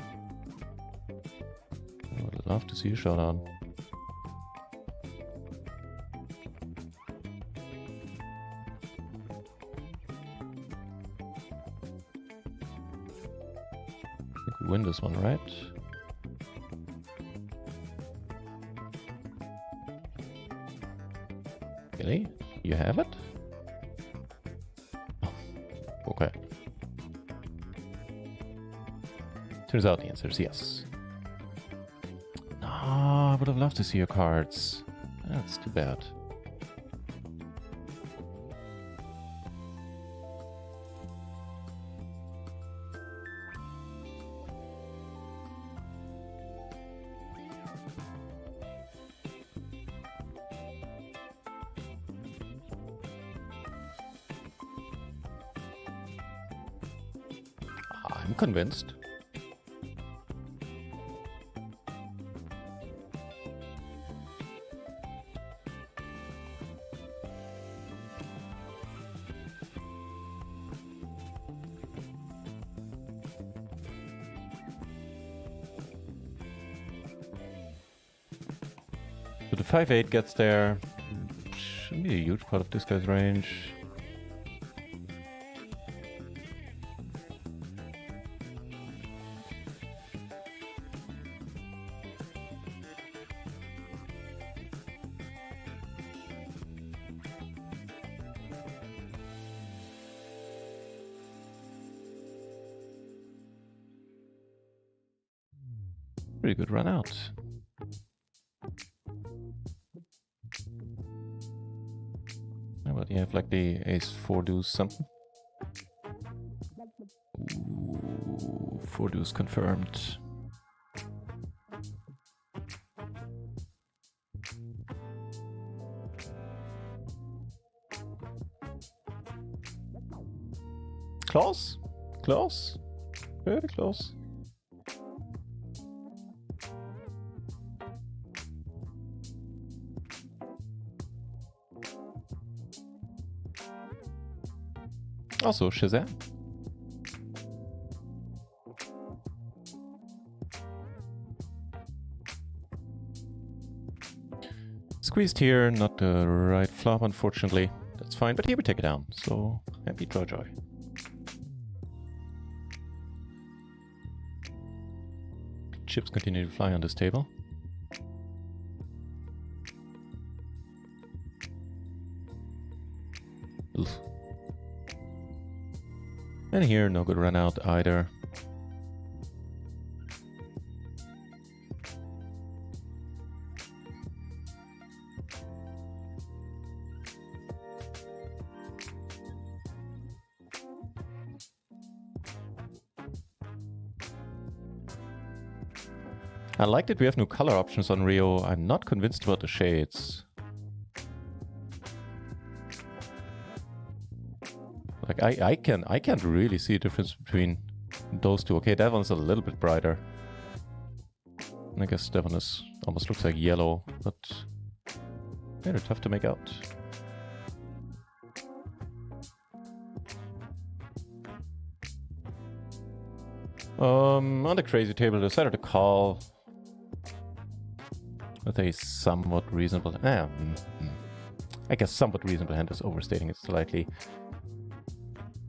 would love to see a showdown. I think we win this one, right? Really? You have it? Oh, okay. Turns out the answer is yes. Ah, I would have loved to see your cards. That's too bad. I'm convinced. So the 5-8 gets there. Shouldn't be a huge part of this guy's range. Pretty good run out. How about you have like the ace 4 deuce something? Ooh, 4 deuce confirmed. Close? Close? Very close. Also, Shazam. Squeezed here, not the right flop, unfortunately. That's fine, but here we take it down, so happy draw joy. Chips continue to fly on this table. Oof. And here, no good run out either. I like that we have no color options on Rio. I'm not convinced about the shades. Like I can't really see a difference between those two. Okay, that one's a little bit brighter. And I guess that one is almost looks like yellow, but they're tough to make out. On the crazy table, I decided to call with a somewhat reasonable, I guess somewhat reasonable hand is overstating it slightly.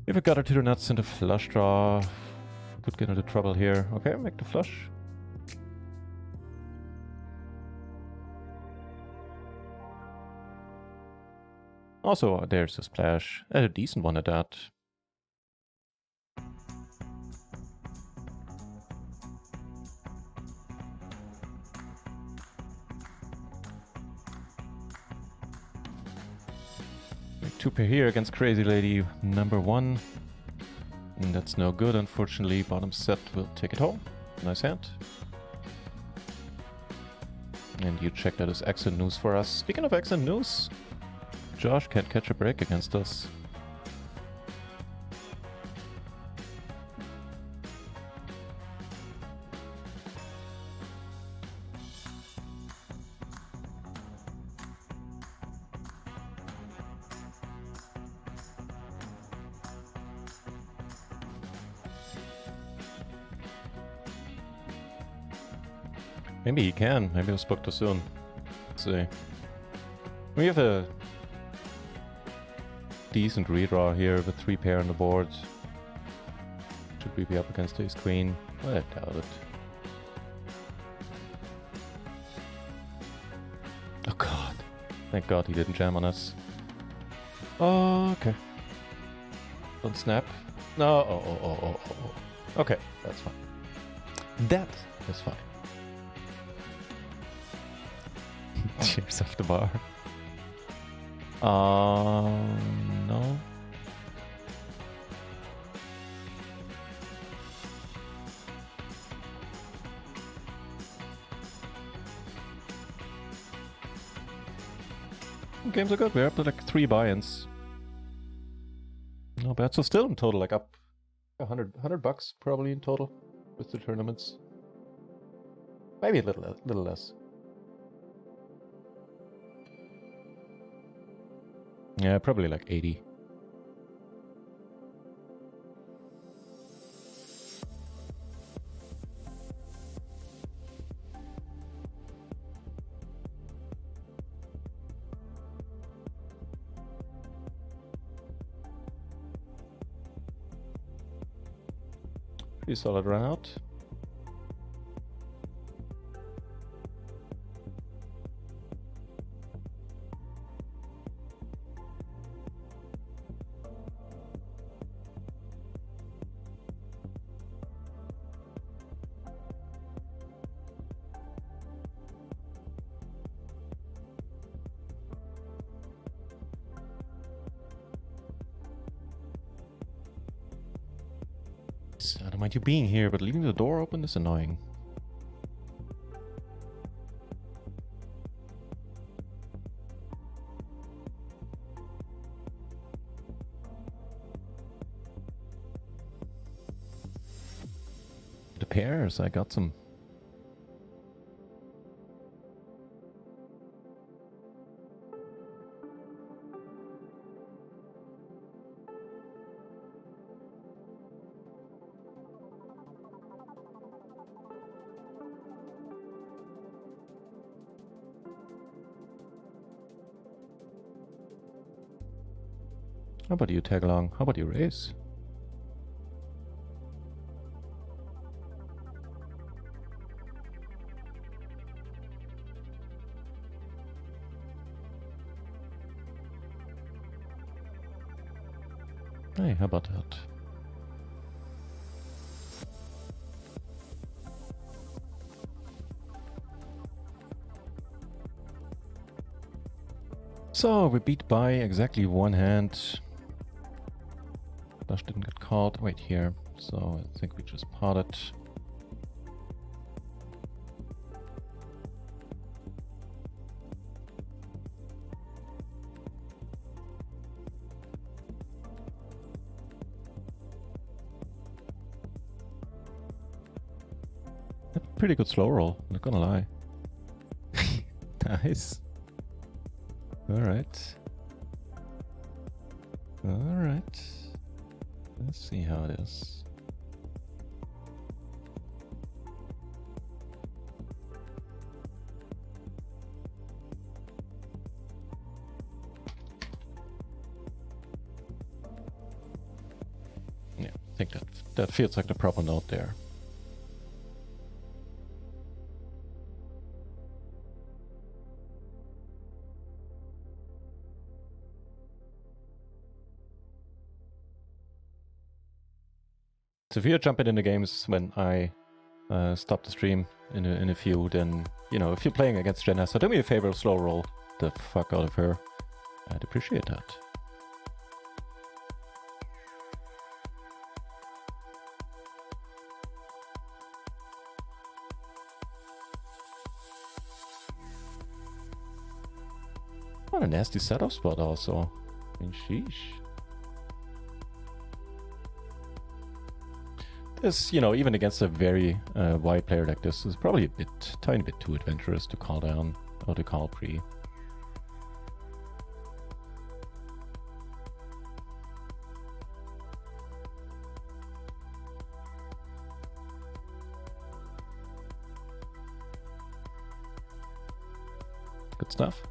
If we got her to the nuts and a flush draw, could get into trouble here. Okay, make the flush. Also, there's a splash. A decent one at that. Two pair here against Crazy Lady number 1. And that's no good, unfortunately. Bottom set will take it home. Nice hand. And you check that as excellent news for us. Speaking of excellent news, Josh can't catch a break against us. Maybe he can. Maybe I spoke too soon. Let's see. We have a decent redraw here with 3 pair on the board. Should we be up against ace queen? I doubt it. Oh god. Thank god he didn't jam on us. Oh, okay. Don't snap. No. Oh. Okay, that's fine. That is fine. Cheers off the bar. No. Games are good. We're up to like 3 buy-ins. Not bad. So still in total, like up $100 bucks probably in total with the tournaments. Maybe a little less. Yeah, probably like 80. Pretty solid run out. Jeez, I don't mind you being here, but leaving the door open is annoying. The pairs, I got some. How about you tag along? How about you race? Hey, how about that? So, we beat by exactly one hand. Flush didn't get called. Wait, here. So, I think we just potted. Pretty good slow roll, not gonna lie. Nice. Alright. Alright. Let's see how it is. Yeah, I think that feels like the proper note there. So if you're jumping in the games when I stop the stream in a few, then, you know, if you're playing against Jenna, so do me a favor, slow roll the fuck out of her. I'd appreciate that. What a nasty setup spot also. I mean, sheesh. This, you know, even against a very wide player like this, is probably a tiny bit too adventurous to call down or to call pre. Good stuff.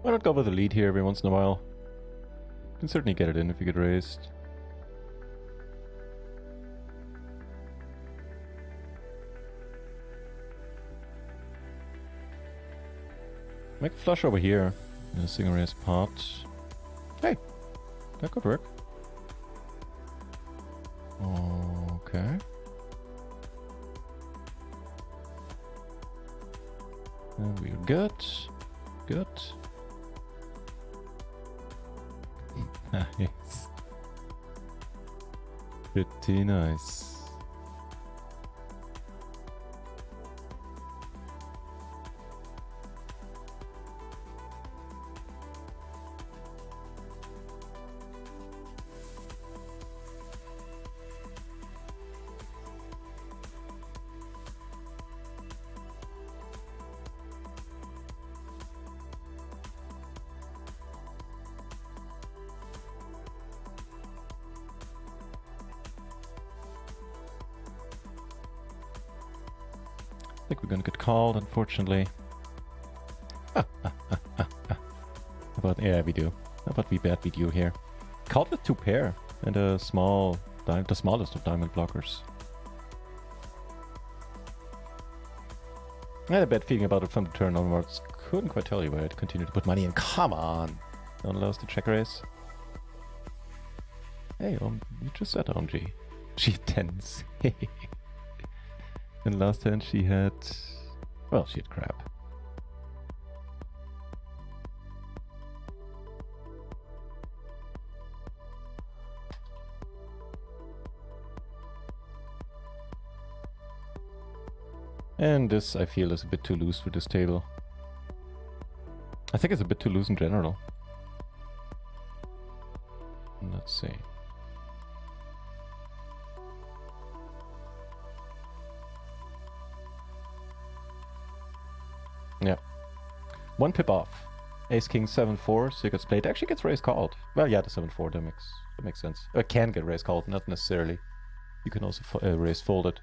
Why not go with the lead here every once in a while? You can certainly get it in if you get raised. Make a flush over here in a single raise pot. Hey, that could work. Okay. And we're good. Good. Nice. Pretty nice. I think we're gonna get called, unfortunately. How about, yeah, we do. How about we bad beat you here? Called with 2 pair and a small, the smallest of diamond blockers. I had a bad feeling about it from the turn onwards. Couldn't quite tell you where I'd continue to put money in. Come on! Don't lose the check raise. Hey, you just said OMG. She had tens. And last hand she had... Well, she had crap. And this, I feel, is a bit too loose for this table. I think it's a bit too loose in general. Let's see. Yeah. One pip off. Ace King 7-4, so it gets played. Actually gets raise called. Well, yeah, the 7-4, that makes sense. It can get raise called, not necessarily. You can also raise folded.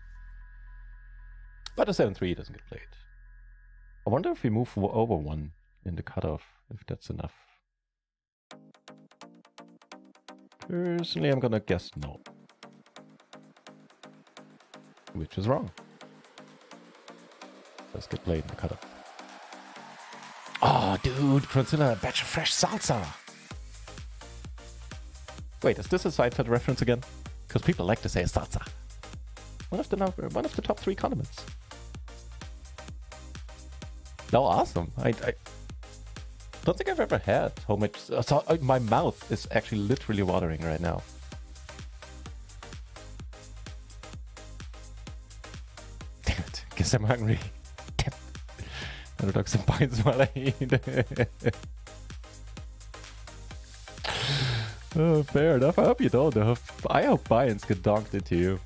But the 7-3 doesn't get played. I wonder if we move over one in the cutoff, if that's enough. Personally, I'm gonna guess no. Which is wrong. Let's get played in the cutoff. Oh, dude, Cronzilla, a batch of fresh salsa. Wait, is this a Seinfeld reference again? Because people like to say salsa. One of the top 3 condiments. No, awesome. I don't think I've ever had homemade. So, my mouth is actually literally watering right now. Damn it. Guess I'm hungry. Damn. I'll dog some pints while I eat. Oh, fair enough. I hope you don't. I hope buy-ins get donked into you.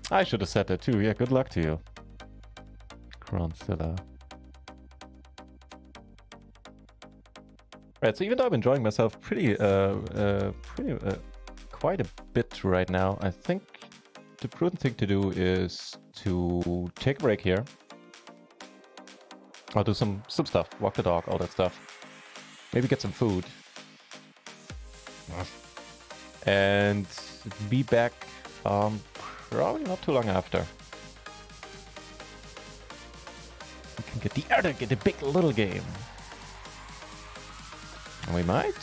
I should have said that too. Yeah, good luck to you. Cronzilla. Right, so even though I'm enjoying myself quite a bit right now, I think the prudent thing to do is to take a break here. I'll do some stuff, walk the dog, all that stuff. Maybe get some food. And be back probably not too long after. We can get the big little game. And we might.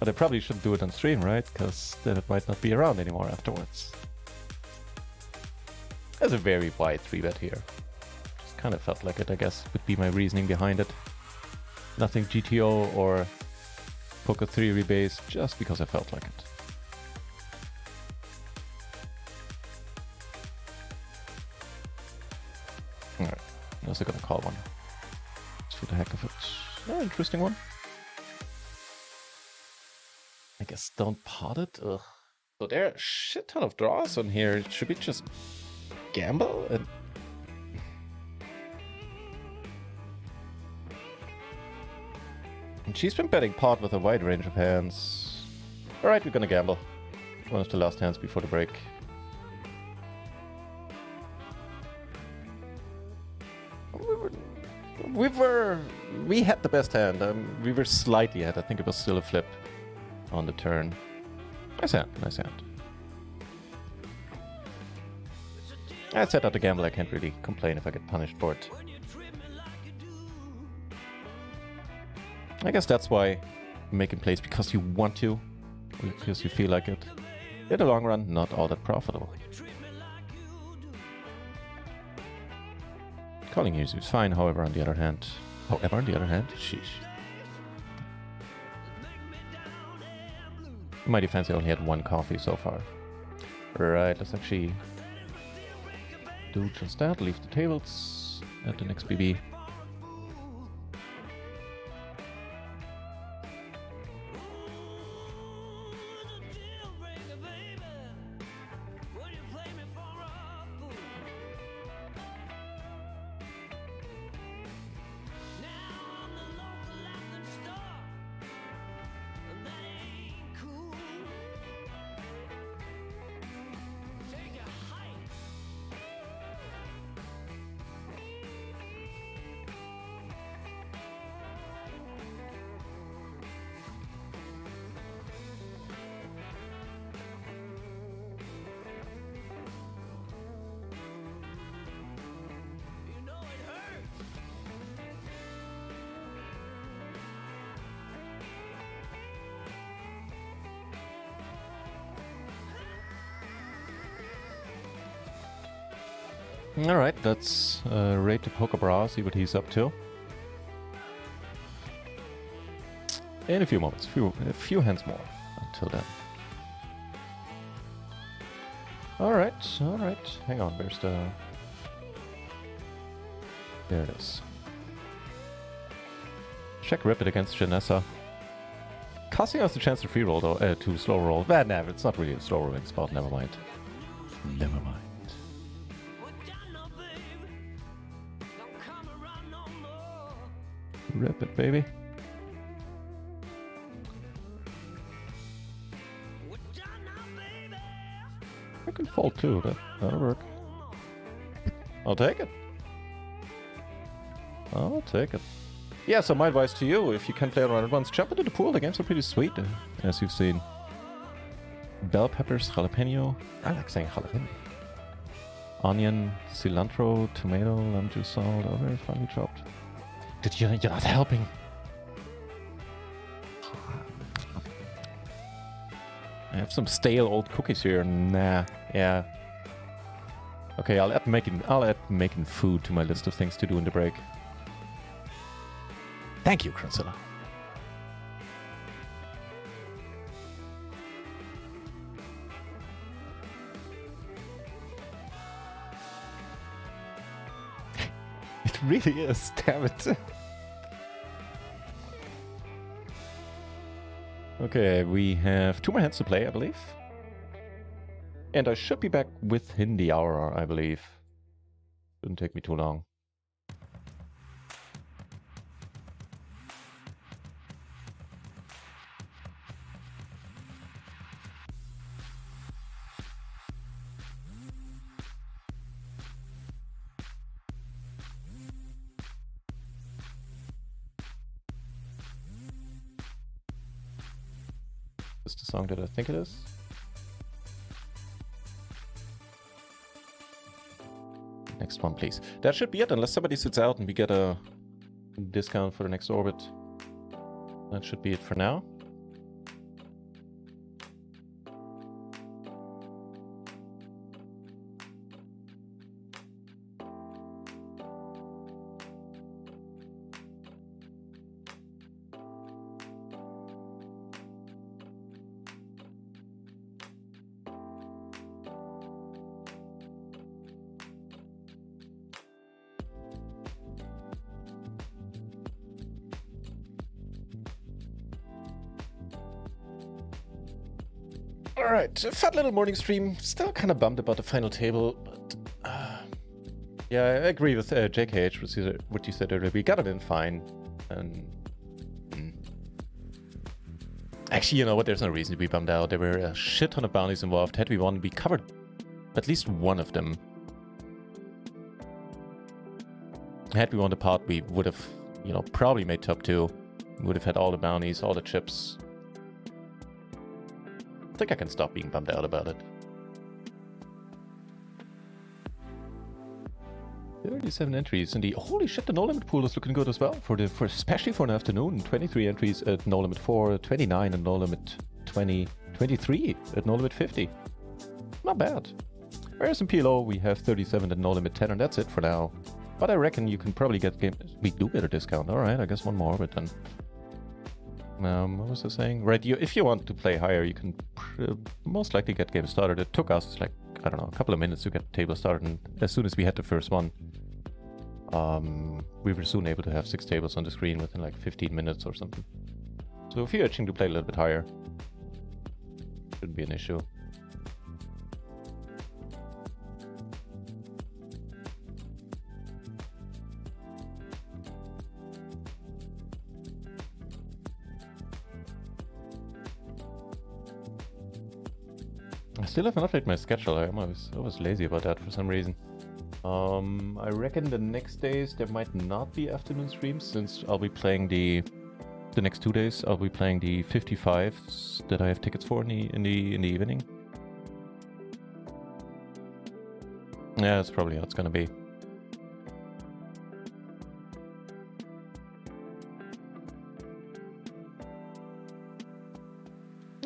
But I probably shouldn't do it on stream, right? Because then it might not be around anymore afterwards. There's a very wide 3-bet here. Just kind of felt like it, I guess, would be my reasoning behind it. Nothing GTO or Poker Theory based, just because I felt like it. Alright, I'm also gonna call one. Just for the heck of it. Oh, interesting one. I guess don't pot it. Ugh. So there are a shit ton of draws on here. Should we just gamble? And she's been betting pot with a wide range of hands. Alright, we're gonna gamble. One of the last hands before the break. We had the best hand. We were slightly ahead. I think it was still a flip on the turn. Nice hand, nice hand. I set out the gamble. I can't really complain if I get punished for it. I guess that's why making plays because you want to, because you feel like it. In the long run, not all that profitable. Calling here is fine, however, on the other hand, sheesh. In my defense, I only had one coffee so far. Right, let's actually do just that, leave the tables at the next BB. Alright, let's raid the Poker Bra, see what he's up to. In a few moments, a few hands more until then. Alright. Hang on, where's the... There it is. Check Ripid against Janessa. Costing us the chance to free roll though, to slow roll. Nah, it's not really a slow rolling spot, never mind. Never mind. Ripid, baby. I can fold too, that'll work. I'll take it. I'll take it. Yeah, so my advice to you, if you can play around at once, jump into the pool. The games are pretty sweet, as you've seen. Bell peppers, jalapeno. I like saying jalapeno. Onion, cilantro, tomato, lemon juice, salt, all very finely chopped. Dude, you're not helping. I have some stale old cookies here. Nah, yeah. Okay, I'll add making food to my list of things to do in the break. Thank you, Cruncilla. It really is, damn it. Okay, we have 2 more hands to play, I believe. And I should be back within the hour, I believe. Shouldn't take me too long. Is this the song that I think it is? Next one, please. That should be it, unless somebody sits out and we get a discount for the next orbit. That should be it for now. Alright, a fun little morning stream. Still kind of bummed about the final table, but... yeah, I agree with JKH, what you said earlier. We got it in fine, and... Actually, you know what? There's no reason to be bummed out. There were a shit ton of bounties involved. Had we won, we covered at least one of them. Had we won the pot, we would have, you know, probably made top 2. We would have had all the bounties, all the chips. I think I can stop being bummed out about it. 37 entries in the... Holy shit, the no limit pool is looking good as well, especially for an afternoon. 23 entries at no limit 4, 29 at no limit 20, 23 at no limit 50. Not bad. Whereas in PLO we have 37 at no limit 10, and that's it for now. But I reckon you can probably get game... We do get a discount. Alright, I guess one more, but then... what was I saying? Right, if you want to play higher, you can most likely get games started. It took us, like, I don't know, a couple of minutes to get the table started, and as soon as we had the first one, we were soon able to have 6 tables on the screen within like 15 minutes or something. So if you're itching to play a little bit higher, shouldn't be an issue. I still haven't updated my schedule. I was lazy about that for some reason. I reckon the next days there might not be afternoon streams, since I'll be playing the next 2 days. I'll be playing the 55s that I have tickets for in the evening. Yeah, that's probably how it's gonna be.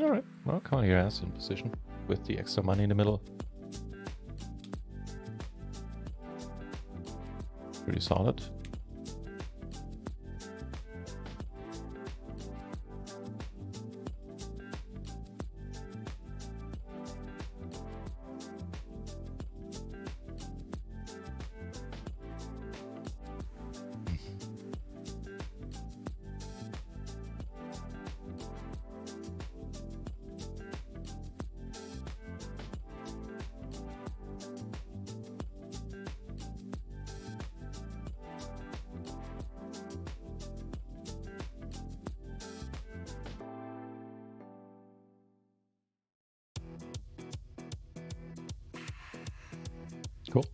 All right, well, come on, your ass in position with the extra money in the middle. Pretty solid. Cool.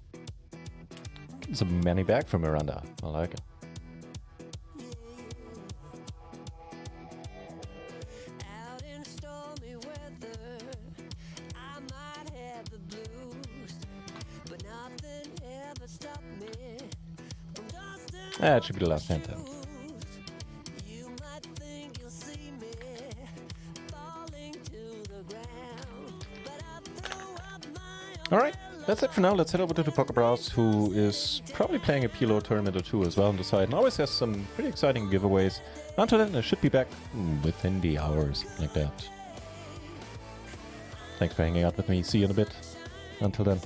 It's a money back from Miranda. I like it. Out in stormy weather, I might have the blues, but nothing ever stopped me from dusting That should be the last hand then. You might think you'll see me falling to the ground, but I threw up my Alright, that's it for now. Let's head over to the Poker Bros, who is probably playing a PLO tournament or two as well on the side, and always has some pretty exciting giveaways. Until then, I should be back within the hours, like that. Thanks for hanging out with me. See you in a bit. Until then.